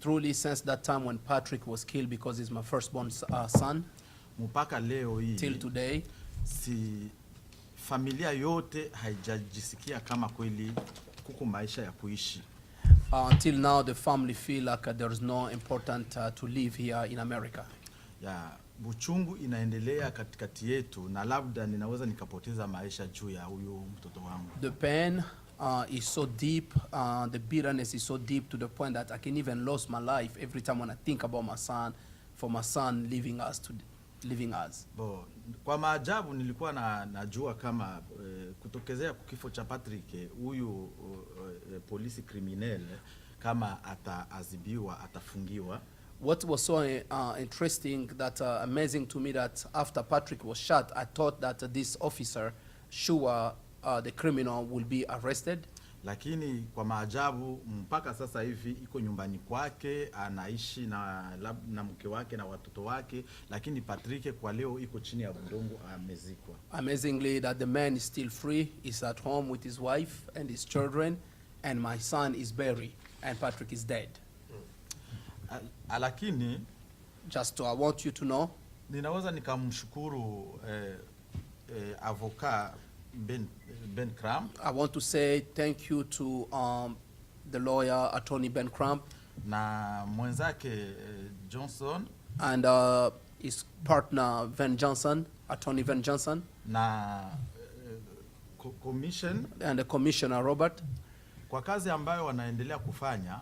Truly, since that time when Patrick was killed, because he's my firstborn son, Mpaka leo hii till today, si familia yote haijajisikia kama kweli kuko maisha ya kuishi. Until now, the family feel like there's no important to live here in America. Ya buchungu inaendelea katikati yetu, na labda ninaweza nikapoteza maisha juu ya huyo mtoto wangu. The pain is so deep, the bitterness is so deep to the point that I can even lose my life every time when I think about my son, for my son leaving us. Bo, kwa maajabu nilikuwa najua kama kutokezea kifo cha Patrick huyu polisi criminal kama ataadhibiwa, atafungiwa. What was so interesting, that amazing to me, that after Patrick was shot, I thought that this officer, Schuer, the criminal will be arrested. lakini kwa maajabu mpaka sasa hivi iko nyumbani kwake, anaishi na mke wake na watoto wake, lakini Patrick kwa leo iko chini ya udongo, amezikwa. Amazingly, that the man is still free, is at home with his wife and his children, and my son is buried, and Patrick is dead. Lakini I want you to know, ninaweza nikamshukuru avocat Ben Crump. I want to say thank you to the lawyer, attorney Ben Crump, na mwenzake Johnson, and his partner Ven Johnson, attorney Ven Johnson, na commission, and the commissioner Robert, kwa kazi ambayo wanaendelea kufanya,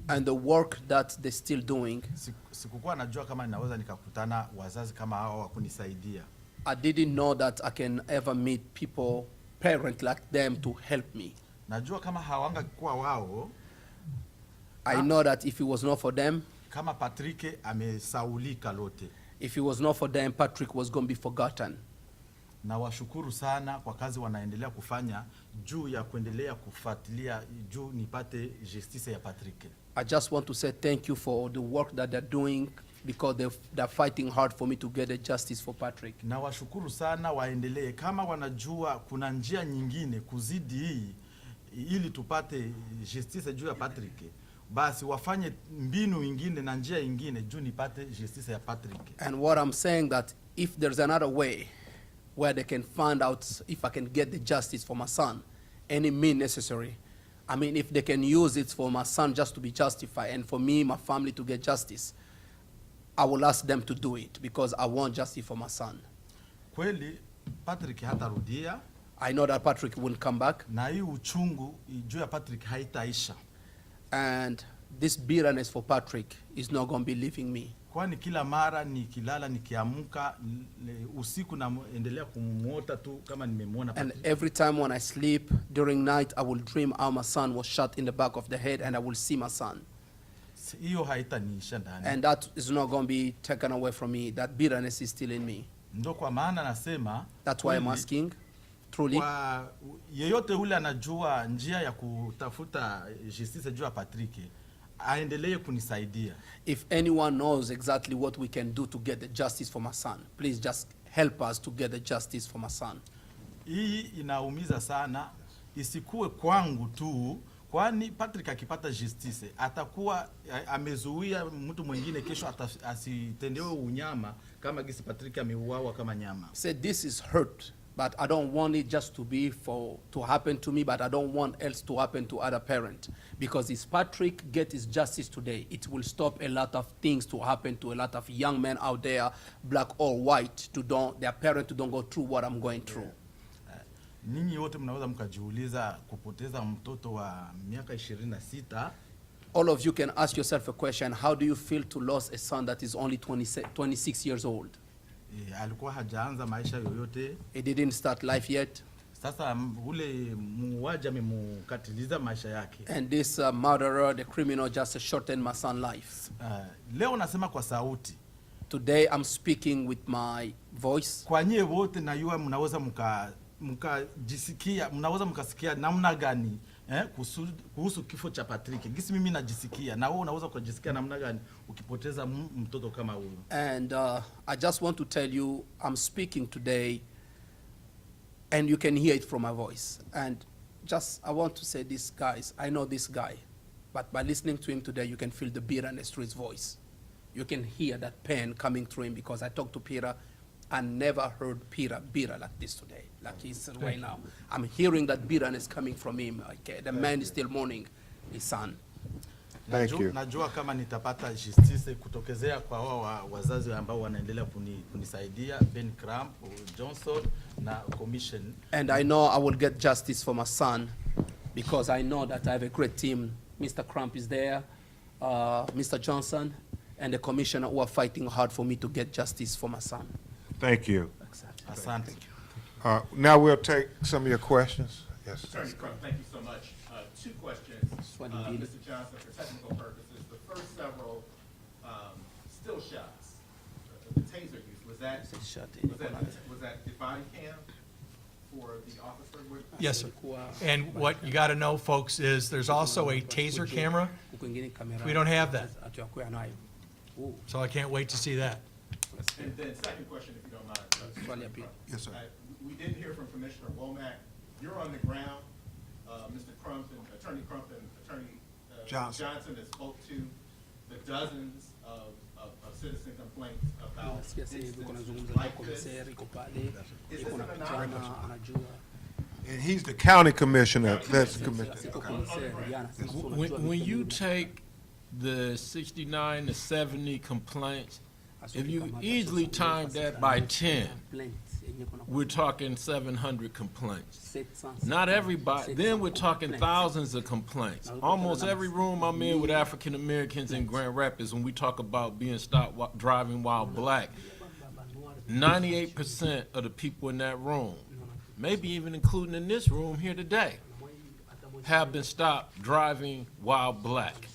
and the work that they're still doing. Sikukuwa najua kama ninaweza nikakutana wazazi kama hao wa kunisaidia. I didn't know that I can ever meet people, parents like them, to help me. Najua kama hawanga kuwa wao, I know that if it was not for them, kama Patrick amesaulika lote. if it was not for them, Patrick was going to be forgotten. Na washukuru sana kwa kazi wanaendelea kufanya juu ya kuendelea kufuatilia juu nipate justice ya Patrick. I just want to say thank you for the work that they're doing, because they're fighting hard for me to get a justice for Patrick. Na washukuru sana, waendelee kama wanajua kuna njia nyingine kuzidi hii ili tupate justice juu ya Patrick, basi wafanye mbinu nyingine na njia nyingine juu nipate justice ya Patrick. And what I'm saying, that if there's another way where they can find out if I can get the justice for my son, any means necessary, I mean, if they can use it for my son just to be justified and for me, my family, to get justice, I will ask them to do it, because I want justice for my son. Kweli Patrick hatarudia. I know that Patrick won't come back. Na hii uchungu juu ya Patrick haitaisha. And this bitterness for Patrick is not going to be leaving me. Kwani kila mara nikilala nikiamka usiku naendelea kumuota tu kama nimemuona And Patrick. every time when I sleep during night, I will dream how my son was shot in the back of the head, and I will see my son. Hiyo haitaniisha ndani. And that is not going to be taken away from me. That bitterness is still in me. Ndo kwa maana nasema, That's why I'm kweli, asking, truly, kwa yeyote ule anajua njia ya kutafuta justice juu ya Patrick, aendelee kunisaidia. if anyone knows exactly what we can do to get the justice for my son, please just help us to get the justice for my son. Hii inaumiza sana, isikuwe kwangu tu, kwani Patrick akipata justice atakuwa amezuia mtu mwingine kesho asitendewe unyama kama gisi Patrick ameuawa kama nyama. Say this is hurt, but I don't want it just to happen to me, but I don't want else to happen to other parents. Because if Patrick gets his justice today, it will stop a lot of things to happen to a lot of young men out there, black or white, their parents to don't go through what I'm going through. Ninyi wote mnaweza mkajiuliza kupoteza mtoto wa miaka 26. All of you can ask yourself a question: how do you feel to lose a son that is only 26 years old? Alikuwa hajaanza maisha yoyote. He didn't start life yet. Sasa ule muuaji amemkatiliza maisha yake. And this murderer, the criminal, just shortened my son's life. Leo nasema kwa sauti. Today I'm speaking with my voice. Kwa nyie wote najua mnaweza mkajisikia, mnaweza mkasikia namna gani kuhusu kifo cha Patrick. Gisi mimi najisikia, na wewe unaweza kujisikia namna gani ukipoteza mtoto kama huyo. And I just want to tell you, I'm speaking today, and you can hear it from my voice. And I want to say this, guys, I know this guy, but by listening to him today, you can feel the bitterness through his voice. You can hear that pain coming through him, because I talked to Peter. I never heard Peter bitter like this today, like he's right now. I'm hearing that bitterness coming from him. Okay, the man is still mourning his son. Thank you. Najua kama nitapata justice kutokezea kwa wao wazazi ambao wanaendelea kunisaidia, Ben Crump, Johnson na commission. And I know I will get justice for my son, because I know that I have a great team. Mr. Crump is there, Mr. Johnson, and the commissioner who are fighting hard for me to get justice for my son. Thank you. Asante. Now we'll take some of your questions. Yes. Attorney Crump, thank you so much. Two questions, Mr. Johnson, for technical purposes. The first several still shots, the taser use, was that the body cam? for the officer with? Yes, sir. And what you got to know, folks, is there's also a taser camera. We don't have that, so I can't wait to see that. And then second question, if you don't mind. Yes, sir. We didn't hear from Commissioner Womack. You're on the ground. Mr. Crump and Attorney Crump and Attorney Johnson. Johnson that spoke to the dozens of citizen complaints about incidents like this. Is this an anomaly? And he's the county commissioner, that's the commissioner. When you take the 69 to 70 complaints, if you easily time that by 10, we're talking 700 complaints. Not everybody, then we're talking thousands of complaints. Almost every room I'm in with African Americans in Grand Rapids, when we talk about being stopped driving while black, 98% of the people in that room, maybe even including in this room here today, have been stopped driving while black.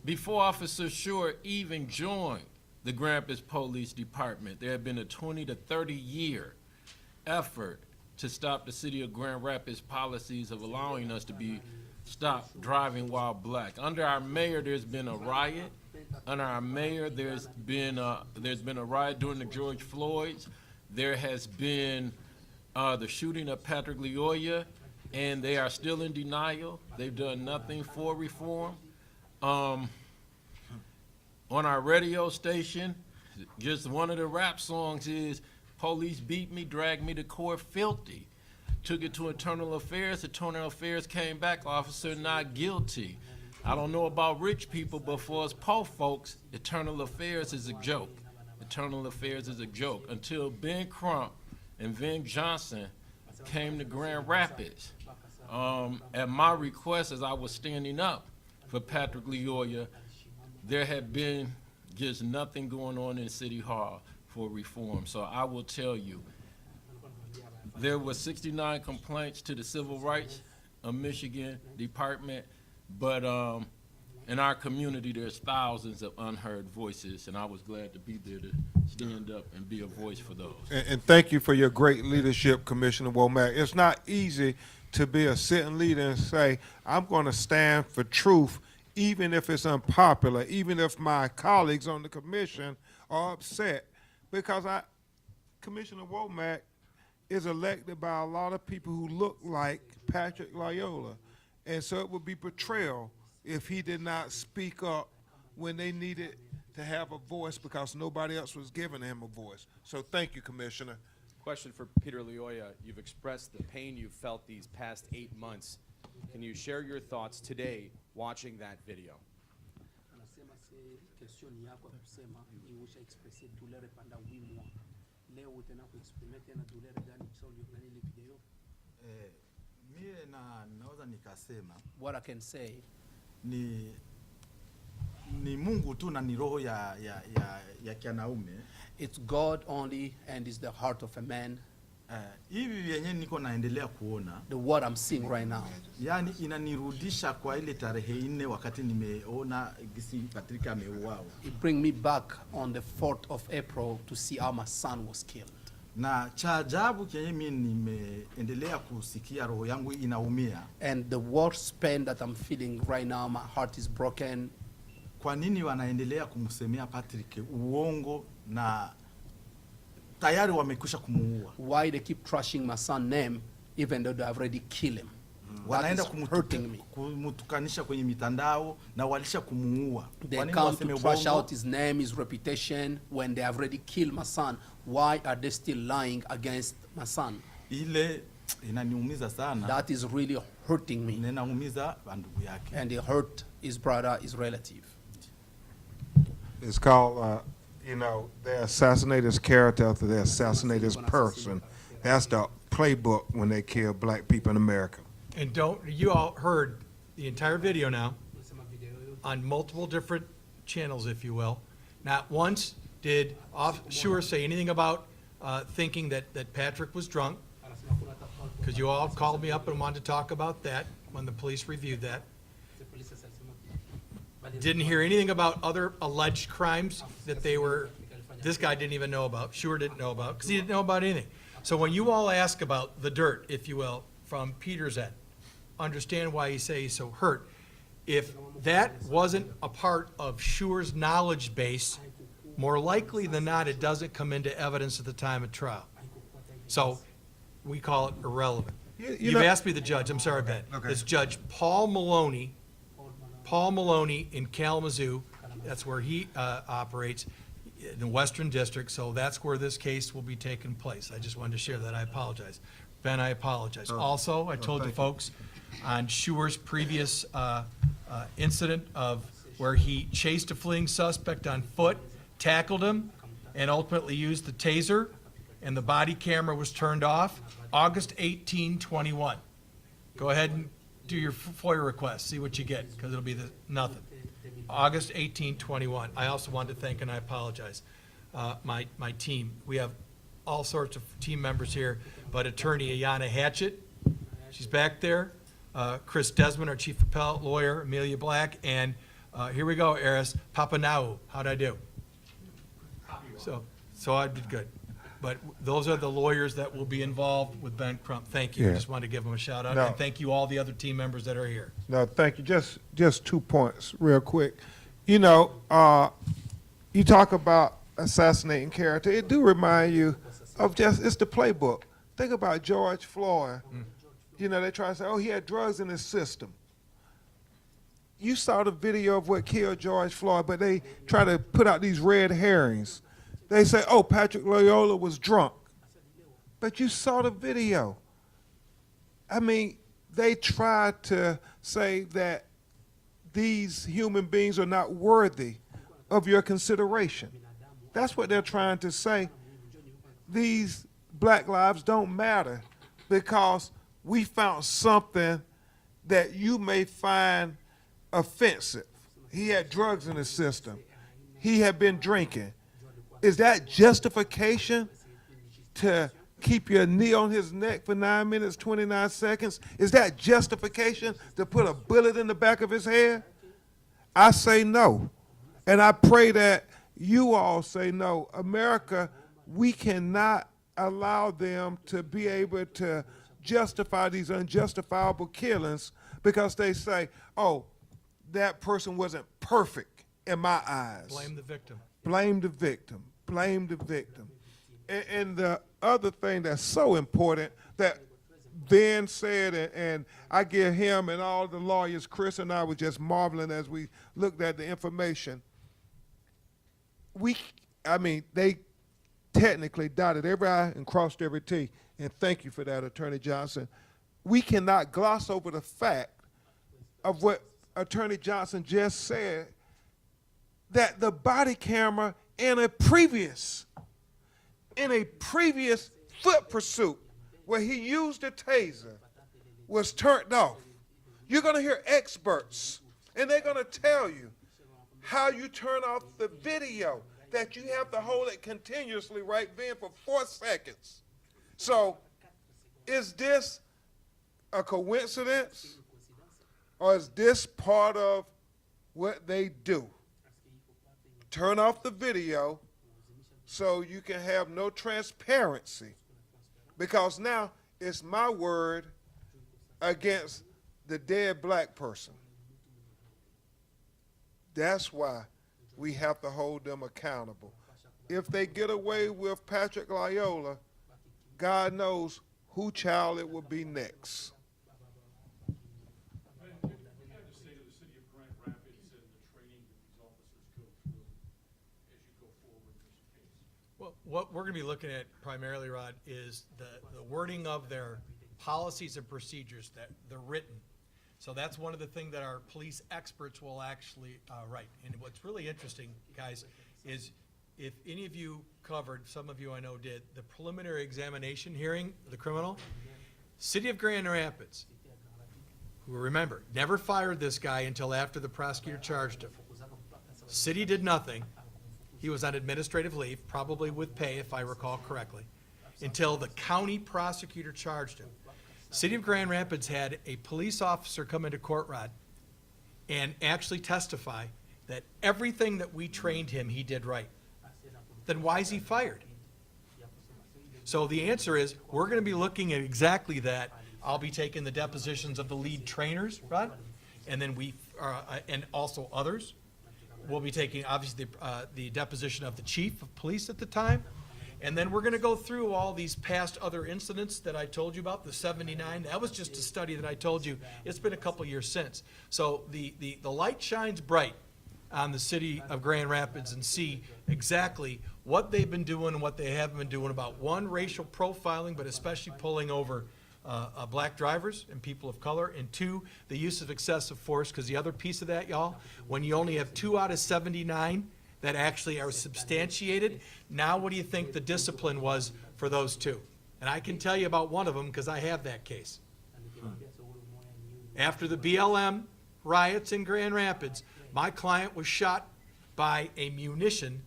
Before Officer Short even joined the Grand Rapids Police Department, there had been a 20 to 30 year effort to stop the city of Grand Rapids policies of allowing us to be stopped driving while black. Under our mayor, there's been a riot. Under our mayor, there's been a riot during the George Floyds. There has been the shooting of Patrick Lyoya, and they are still in denial. They've done nothing for reform. On our radio station, just one of the rap songs is, police beat me, dragged me to court filthy. Took it to Internal Affairs came back, officer not guilty. I don't know about rich people, but for us poor folks, Internal Affairs is a joke. Internal Affairs is a joke. Until Ben Crump and Ven Johnson came to Grand Rapids. At my request, as I was standing up for Patrick Lyoya, there had been just nothing going on in City Hall for reform. So I will tell you, there were 69 complaints to the Civil Rights of Michigan Department, but in our community, there's thousands of unheard voices, and I was glad to be there to stand up and be a voice for those. And thank you for your great leadership, Commissioner Womack. It's not easy to be a sitting leader and say, I'm going to stand for truth, even if it's unpopular, even if my colleagues on the commission are upset, because Commissioner Womack is elected by a lot of people who look like Patrick Lyoya, and so it would be betrayal if he did not speak up when they needed to have a voice because nobody else was giving him a voice. So thank you, Commissioner. Question for Peter Lyoya. You've expressed the pain you've felt these past 8 months. Can you share your thoughts today watching that video? Mie naweza nikasema What I can say, ni Mungu tu na ni roho ya kianaume. it's God only and it's the heart of a man. Hivi vyenye niko naendelea kuona, The what I'm seeing right now, yani inanirudisha kwa ile tarehe 4 wakati nimeona gisi Patrick ameuawa. it bring me back on the 4th of April to see how my son was killed. Na cha ajabu kenye mimi nimeendelea kusikia, roho yangu inaumia. And the worst pain that I'm feeling right now, my heart is broken. Kwa nini wanaendelea kumsemea Patrick uongo na tayari wamekwisha kumuua? Why they keep trashing my son's name even though they have already killed him? Wanaenda That is hurting me. kumutukanisha kwenye mitandao na walisha kumuua. They Kwa nini come waseme to trash uongo? out his name, his reputation, when they have already killed my son. Why are they still lying against my son? Ile inaniumiza sana. That is really hurting me. Inaumiza ndugu yake. And it hurt his brother, his relative. It's called, they assassinate his character after they assassinate his person. That's the playbook when they kill black people in America. And you all heard the entire video now on multiple different channels, if you will. Not once did Sure say anything about thinking that Patrick was drunk, because you all called me up and wanted to talk about that when the police reviewed that. Didn't hear anything about other alleged crimes that this guy didn't even know about, Sure didn't know about, because he didn't know about anything. So when you all ask about the dirt, if you will, from Peter's end, understand why you say he's so hurt. If that wasn't a part of Schuer's knowledge base, more likely than not, it doesn't come into evidence at the time of trial. So we call it irrelevant. You've asked me the judge, I'm sorry, Ben. Okay. It's Judge Paul Maloney in Kalamazoo. That's where he operates in the Western District, so that's where this case will be taking place. I just wanted to share that. I apologize. Ben, I apologize. Also, I told you folks on Schuer's previous incident of where he chased a fleeing suspect on foot, tackled him, and ultimately used the taser, and the body camera was turned off, August 18, 21. Go ahead and do your FOIA request, see what you get, because it'll be nothing. August 18, 21. I also wanted to thank, and I apologize, my team. We have all sorts of team members here, but Attorney Ayanna Hatchett, she's back there, Chris Desmond, our chief appellate lawyer, Amelia Black, and here we go, Eris Papanau. How'd I do? So I did good. But those are the lawyers that will be involved with Ben Crump. Thank you. Yeah. I just wanted to give them a shout out, No. and thank you all the other team members that are here. No, thank you. Just 2 points real quick. You know, you talk about assassinating character. It do remind you of it's the playbook. Think about George Floyd. You know, they try to say, oh, he had drugs in his system. You saw the video of what killed George Floyd, but they try to put out these red herrings. They say, oh, Patrick Lyoya was drunk. But you saw the video. I mean, they tried to say that these human beings are not worthy of your consideration. That's what they're trying to say. These black lives don't matter because we found something that you may find offensive. He had drugs in his system. He had been drinking. Is that justification to keep your knee on his neck for 9 minutes, 29 seconds? Is that justification to put a bullet in the back of his head? I say no. And I pray that you all say no. America, we cannot allow them to be able to justify these unjustifiable killings because they say, oh, that person wasn't perfect in my eyes. Blame the victim. Blame the victim. Blame the victim. And the other thing that's so important that Ben said, and I give him and all the lawyers, Chris and I were just marveling as we looked at the information. They technically dotted every I and crossed every T, and thank you for that, Attorney Johnson. We cannot gloss over the fact of what Attorney Johnson just said, that the body camera in a previous foot pursuit where he used a taser was turned off. You're going to hear experts, and they're going to tell you how you turn off the video, that you have to hold it continuously right then for 4 seconds. So is this a coincidence, or is this part of what they do? Turn off the video so you can have no transparency, because now it's my word against the dead black person. That's why we have to hold them accountable. If they get away with Patrick Lyoya, God knows who child it will be next. Well, what we're going to be looking at primarily, Rod, is the wording of their policies and procedures, that they're written. So that's one of the things that our police experts will actually write. And what's really interesting, guys, is if any of you covered, some of you I know did, the preliminary examination hearing of the criminal, City of Grand Rapids, who remember, never fired this guy until after the prosecutor charged him. City did nothing. He was on administrative leave, probably with pay, if I recall correctly, until the county prosecutor charged him. City of Grand Rapids had a police officer come into court, Rod, and actually testify that everything that we trained him, he did right. Then why is he fired? So the answer is, we're gonna be looking at exactly that. I'll be taking the depositions of the lead trainers, Rod, and then and also others. We'll be taking, obviously, the deposition of the chief of police at the time. And then we're gonna go through all these past other incidents that I told you about, the 79. That was just a study that I told you. It's been a couple years since. So the light shines bright on the city of Grand Rapids and see exactly what they've been doing and what they haven't been doing about, one, racial profiling, but especially pulling over black drivers and people of color, and two, the use of excessive force, because the other piece of that, y'all, when you only have 2 out of 79 that actually are substantiated, now what do you think the discipline was for those 2? And I can tell you about one of them because I have that case. After the BLM riots in Grand Rapids, my client was shot by a munition,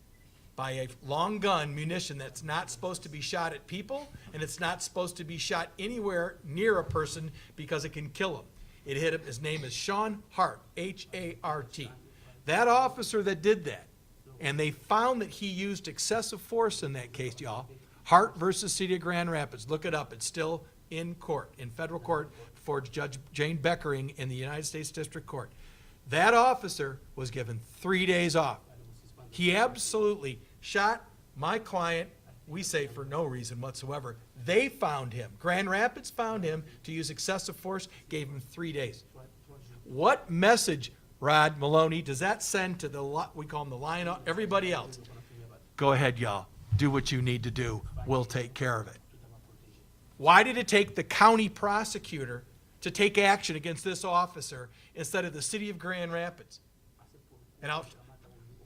by a long gun munition that's not supposed to be shot at people, and it's not supposed to be shot anywhere near a person because it can kill him. It hit him. His name is Sean Hart, H-A-R-T. That officer that did that, and they found that he used excessive force in that case, y'all. Hart versus City of Grand Rapids. Look it up. It's still in court, in federal court, for Judge Jane Beckering in the United States District Court. That officer was given 3 days off. He absolutely shot my client, we say for no reason whatsoever. They found him. Grand Rapids found him to use excessive force, gave him 3 days. What message, Rod Maloney, does that send to we call them the lion, everybody else? Go ahead, y'all. Do what you need to do. We'll take care of it. Why did it take the county prosecutor to take action against this officer instead of the city of Grand Rapids? And I'll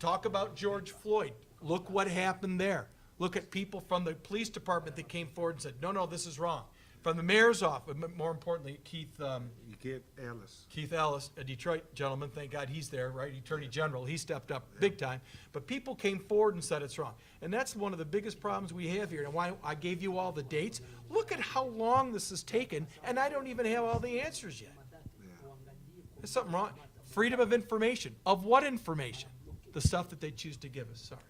talk about George Floyd. Look what happened there. Look at people from the police department that came forward and said, no, this is wrong. From the mayor's office, more importantly, Keith Ellis, a Detroit gentleman, thank God he's there, right? Attorney General, he stepped up big time. But people came forward and said it's wrong. And that's one of the biggest problems we have here. And why I gave you all the dates. Look at how long this has taken, and I don't even have all the answers yet. There's something wrong. Freedom of information. Of what information? The stuff that they choose to give us. Sorry.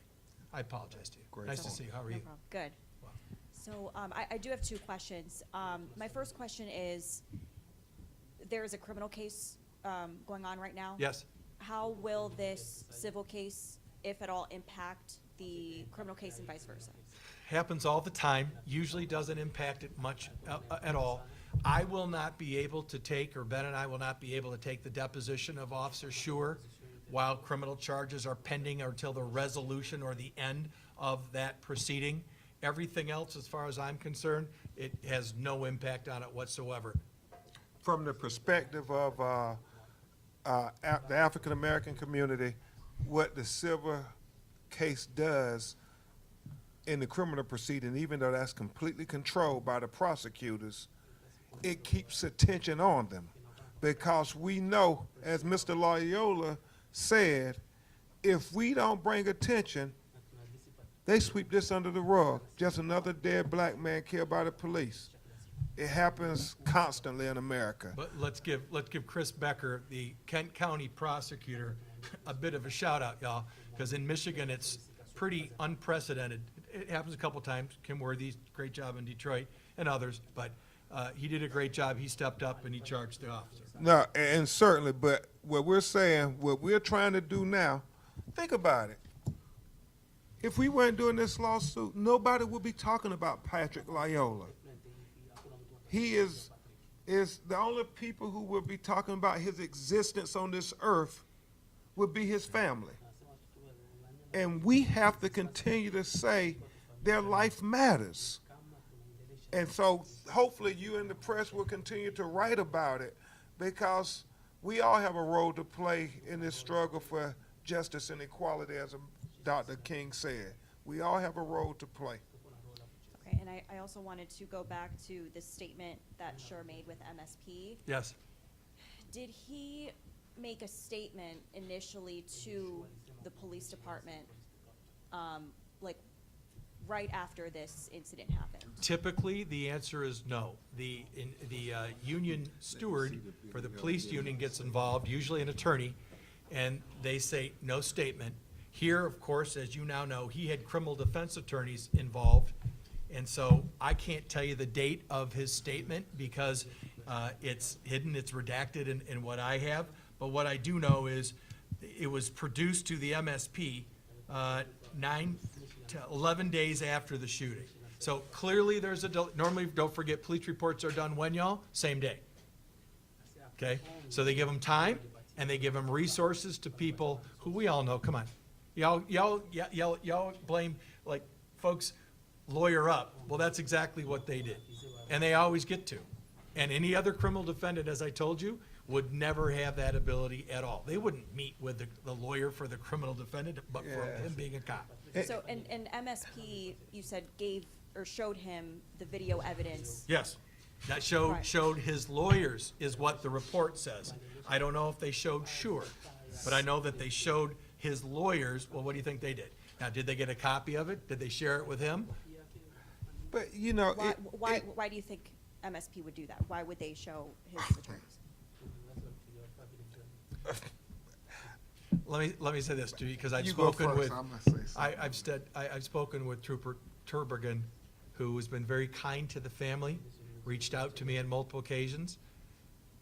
I apologize to you. Nice to see you. How are you? No problem. Good. So I do have 2 questions. My first question is, there is a criminal case going on right now. Yes. How will this civil case, if at all, impact the criminal case and vice versa? Happens all the time. Usually doesn't impact it much at all. I will not be able to take, or Ben and I will not be able to take the deposition of Officer Schuer while criminal charges are pending or until the resolution or the end of that proceeding. Everything else, as far as I'm concerned, it has no impact on it whatsoever. From the perspective of the African American community, what the civil case does in the criminal proceeding, even though that's completely controlled by the prosecutors, it keeps attention on them. Because we know, as Mr. Lyoya said, if we don't bring attention, they sweep this under the rug. Just another dead black man killed by the police. It happens constantly in America. But let's give Chris Becker, the Kent County prosecutor, a bit of a shout out, y'all, because in Michigan it's pretty unprecedented. It happens a couple times. Kim Worthy, great job in Detroit, and others, but he did a great job. He stepped up and he charged the officer. No, and certainly, but what we're saying, what we're trying to do now, think about it. If we weren't doing this lawsuit, nobody would be talking about Patrick Lyoya. He is the only people who will be talking about his existence on this earth would be his family. And we have to continue to say their life matters. And so hopefully you and the press will continue to write about it, because we all have a role to play in this struggle for justice and equality, as Dr. King said. We all have a role to play. Okay, and I also wanted to go back to the statement that Schuer made with MSP. Yes. Did he make a statement initially to the police department, like right after this incident happened? Typically, the answer is no. The union steward for the police union gets involved, usually an attorney, and they say no statement. Here, of course, as you now know, he had criminal defense attorneys involved, And so I can't tell you the date of his statement because it's hidden, it's redacted in what I have. But what I do know is it was produced to the MSP 9 to 11 days after the shooting. So clearly there's a delay. Normally, don't forget, police reports are done when, y'all? Same day. Okay? So they give them time and they give them resources to people who we all know. Come on. Y'all blame, like, folks lawyer up. Well, that's exactly what they did. And they always get to. And any other criminal defendant, as I told you, would never have that ability at all. They wouldn't meet with the lawyer for the criminal defendant, but for him being a cop. So, and MSP, you said gave or showed him the video evidence. Yes. That Right. showed his lawyers is what the report says. I don't know if they showed Sure, but I know that they showed his lawyers. Well, what do you think they did? Now, did they get a copy of it? Did they share it with him? But, you know, Why do you think MSP would do that? Why would they show his attorneys? Let me say this to you, because I've You go spoken first, with, I'm gonna say something. I've spoken with Trooper Turbergen, who has been very kind to the family, reached out to me on multiple occasions.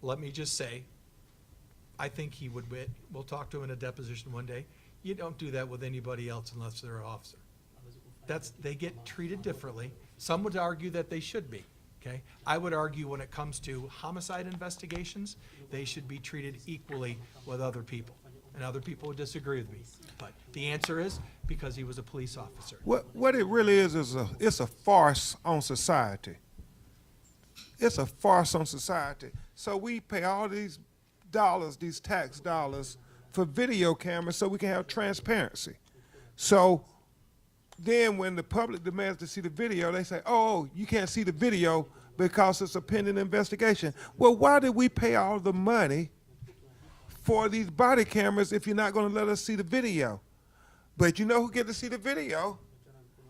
Let me just say, I think he would, we'll talk to him in a deposition one day. You don't do that with anybody else unless they're an officer. They get treated differently. Some would argue that they should be, okay? I would argue when it comes to homicide investigations, they should be treated equally with other people. And other people would disagree with me. But the answer is because he was a police officer. What it really is it's a farce on society. It's a farce on society. So we pay all these dollars, these tax dollars, for video cameras so we can have transparency. So then when the public demands to see the video, they say, oh, you can't see the video because it's a pending investigation. Well, why did we pay all the money for these body cameras if you're not going to let us see the video? But you know who get to see the video?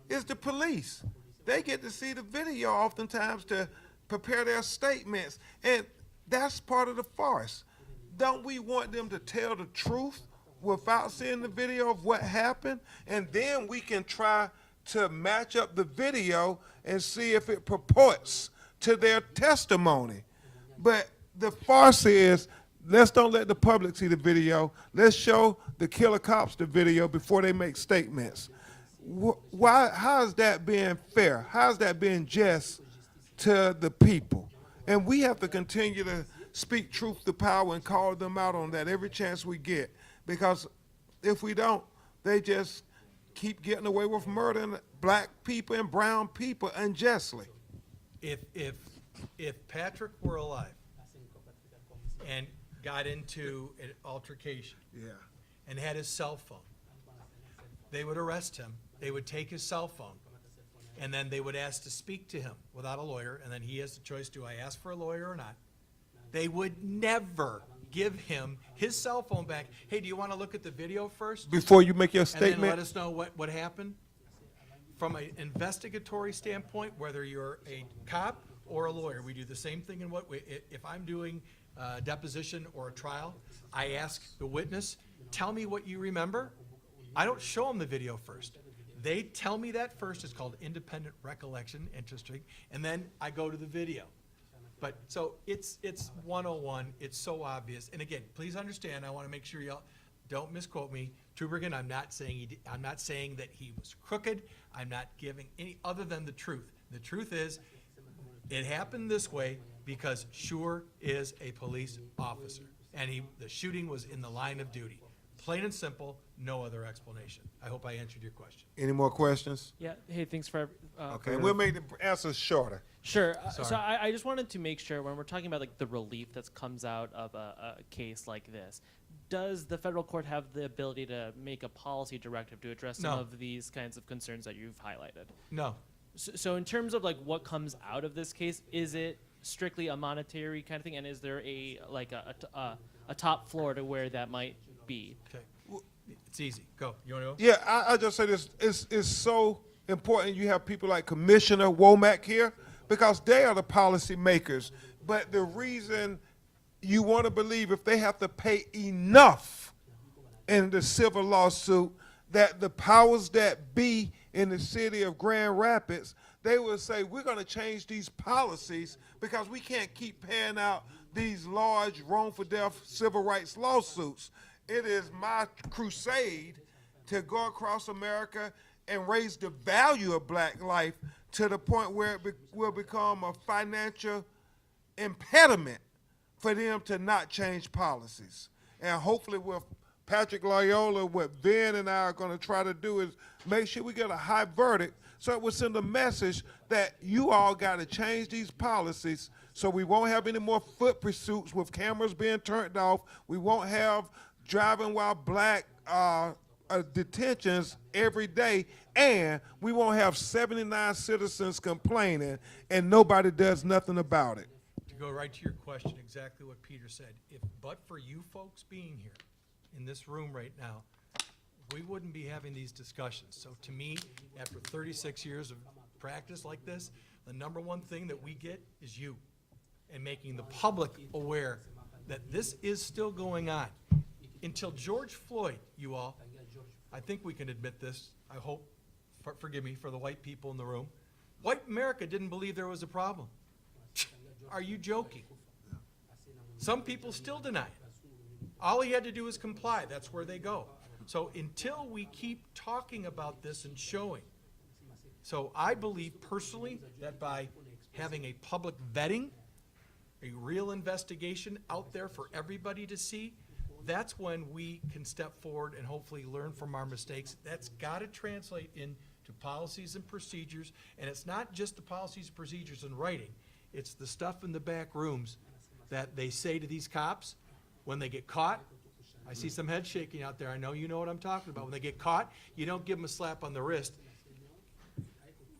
It's the police. They get to see the video oftentimes to prepare their statements. And that's part of the farce. Don't we want them to tell the truth without seeing the video of what happened? And then we can try to match up the video and see if it purports to their testimony. But the farce is, let's don't let the public see the video. Let's show the killer cops the video before they make statements. How is that being fair? How is that being just to the people? And we have to continue to speak truth to power and call them out on that every chance we get. Because if we don't, they just keep getting away with murdering black people and brown people unjustly. If Patrick were alive and got into an altercation and had his cell phone, they would arrest him. They would take his cell phone, and then they would ask to speak to him without a lawyer, and then he has the choice, do I ask for a lawyer or not? They would never give him his cell phone back. Hey, do you want to look at the video first? Before you make your And statement? then let us know what happened? From an investigatory standpoint, whether you're a cop or a lawyer, we do the same thing in what if I'm doing a deposition or a trial, I ask the witness, tell me what you remember. I don't show them the video first. They tell me that first. It's called independent recollection, interesting, and then I go to the video. But so it's 101. It's so obvious. And again, please understand. I want to make sure y'all don't misquote me. Trubergen, I'm not saying that he was crooked. I'm not giving any other than the truth. The truth is, it happened this way because Shure is a police officer, and the shooting was in the line of duty. Plain and simple, no other explanation. I hope I answered your question. Any more questions? Yeah. Hey, thanks for. Okay, we'll make the answers shorter. Sure. Sorry. So I just wanted to make sure when we're talking about like the relief that comes out of a case like this, does the federal court have the ability to make a policy directive to address some No. of these kinds of concerns that you've highlighted? No. So in terms of like what comes out of this case, is it strictly a monetary kind of thing, and is there a top floor to where that might be? Okay. It's easy. Go. You want to go? Yeah, I just say this. It's so important you have people like Commissioner Womack here because they are the policy makers. But the reason you want to believe if they have to pay enough in the civil lawsuit that the powers that be in the city of Grand Rapids, they will say, we're going to change these policies because we can't keep paying out these large wrongful death civil rights lawsuits. It is my crusade to go across America and raise the value of black life to the point where it will become a financial impediment for them to not change policies. And hopefully with Patrick Lyoya, what Ven and I are going to try to do is make sure we get a high verdict so it will send a message that you all got to change these policies so we won't have any more foot pursuits with cameras being turned off. We won't have driving while black detentions every day, and we won't have 79 citizens complaining and nobody does nothing about it. To go right to your question, exactly what Peter said, but for you folks being here in this room right now, we wouldn't be having these discussions. So to me, after 36 years of practice like this, the number one thing that we get is you, and making the public aware that this is still going on. Until George Floyd, you all, I think we can admit this, I hope, forgive me, for the white people in the room, white America didn't believe there was a problem. Are you joking? Some people still deny it. All he had to do was comply. That's where they go. So until we keep talking about this and showing. So I believe personally that by having a public vetting, a real investigation out there for everybody to see, that's when we can step forward and hopefully learn from our mistakes. That's got to translate into policies and procedures. And it's not just the policies and procedures in writing. It's the stuff in the back rooms that they say to these cops when they get caught. I see some head shaking out there. I know you know what I'm talking about. When they get caught, you don't give them a slap on the wrist.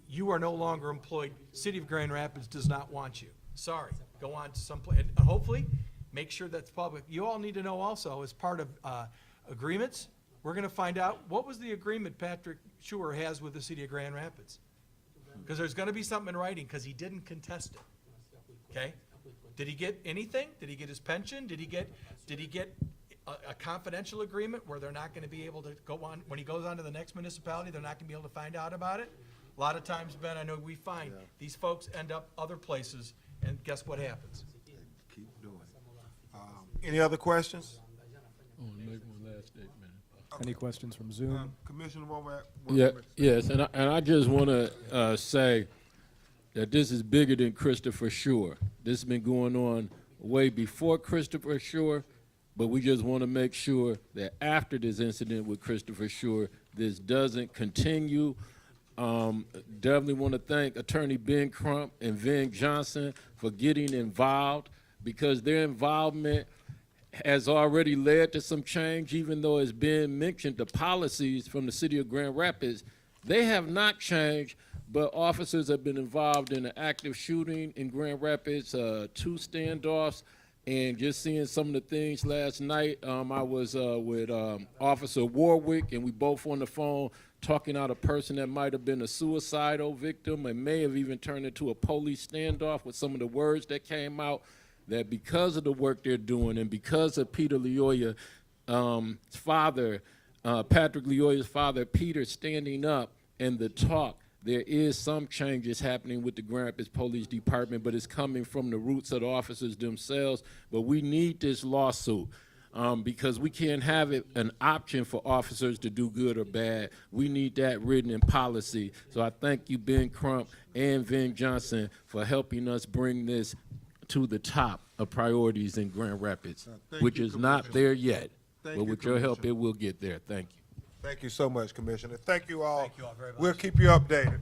You are no longer employed. City of Grand Rapids does not want you. Sorry. Go on to some place. And hopefully, make sure that's public. You all need to know also, as part of agreements, we're going to find out what was the agreement Patrick Lyoya has with the City of Grand Rapids. Because there's going to be something in writing because he didn't contest it. Okay? Did he get anything? Did he get his pension? Did he get a confidential agreement where they're not going to be able to go on, when he goes on to the next municipality, they're not going to be able to find out about it? A lot of times, Ben, I know we find these folks end up other places, and guess what happens? Keep doing it. Any other questions? I want to make one last statement. Any questions from Zoom? Commissioner Womack? Yes, and I just want to say that this is bigger than Christopher Shore. This has been going on way before Christopher Shore, but we just want to make sure that after this incident with Christopher Shore, this doesn't continue. Definitely want to thank Attorney Ben Crump and Ven Johnson for getting involved, because their involvement has already led to some change. Even though it's been mentioned, the policies from the City of Grand Rapids, they have not changed, but officers have been involved in an active shooting in Grand Rapids, 2 standoffs, and just seeing some of the things last night. I was with Officer Warwick, and we both on the phone talking out a person that might have been a suicidal victim and may have even turned into a police standoff with some of the words that came out, that because of the work they're doing and because of Peter Lyoya's father, Patrick Lyoya's father, Peter, standing up and the talk, there is some changes happening with the Grand Rapids Police Department, but it's coming from the roots of the officers themselves. But we need this lawsuit. Because we can't have it an option for officers to do good or bad. We need that written in policy. So I thank you, Ben Crump and Ven Johnson, for helping us bring this to the top of priorities in Grand Rapids, which is not there yet. But with your help, it will get there. Thank you. Thank you so much, Commissioner. Thank you all. Thank you all very much. We'll keep you updated.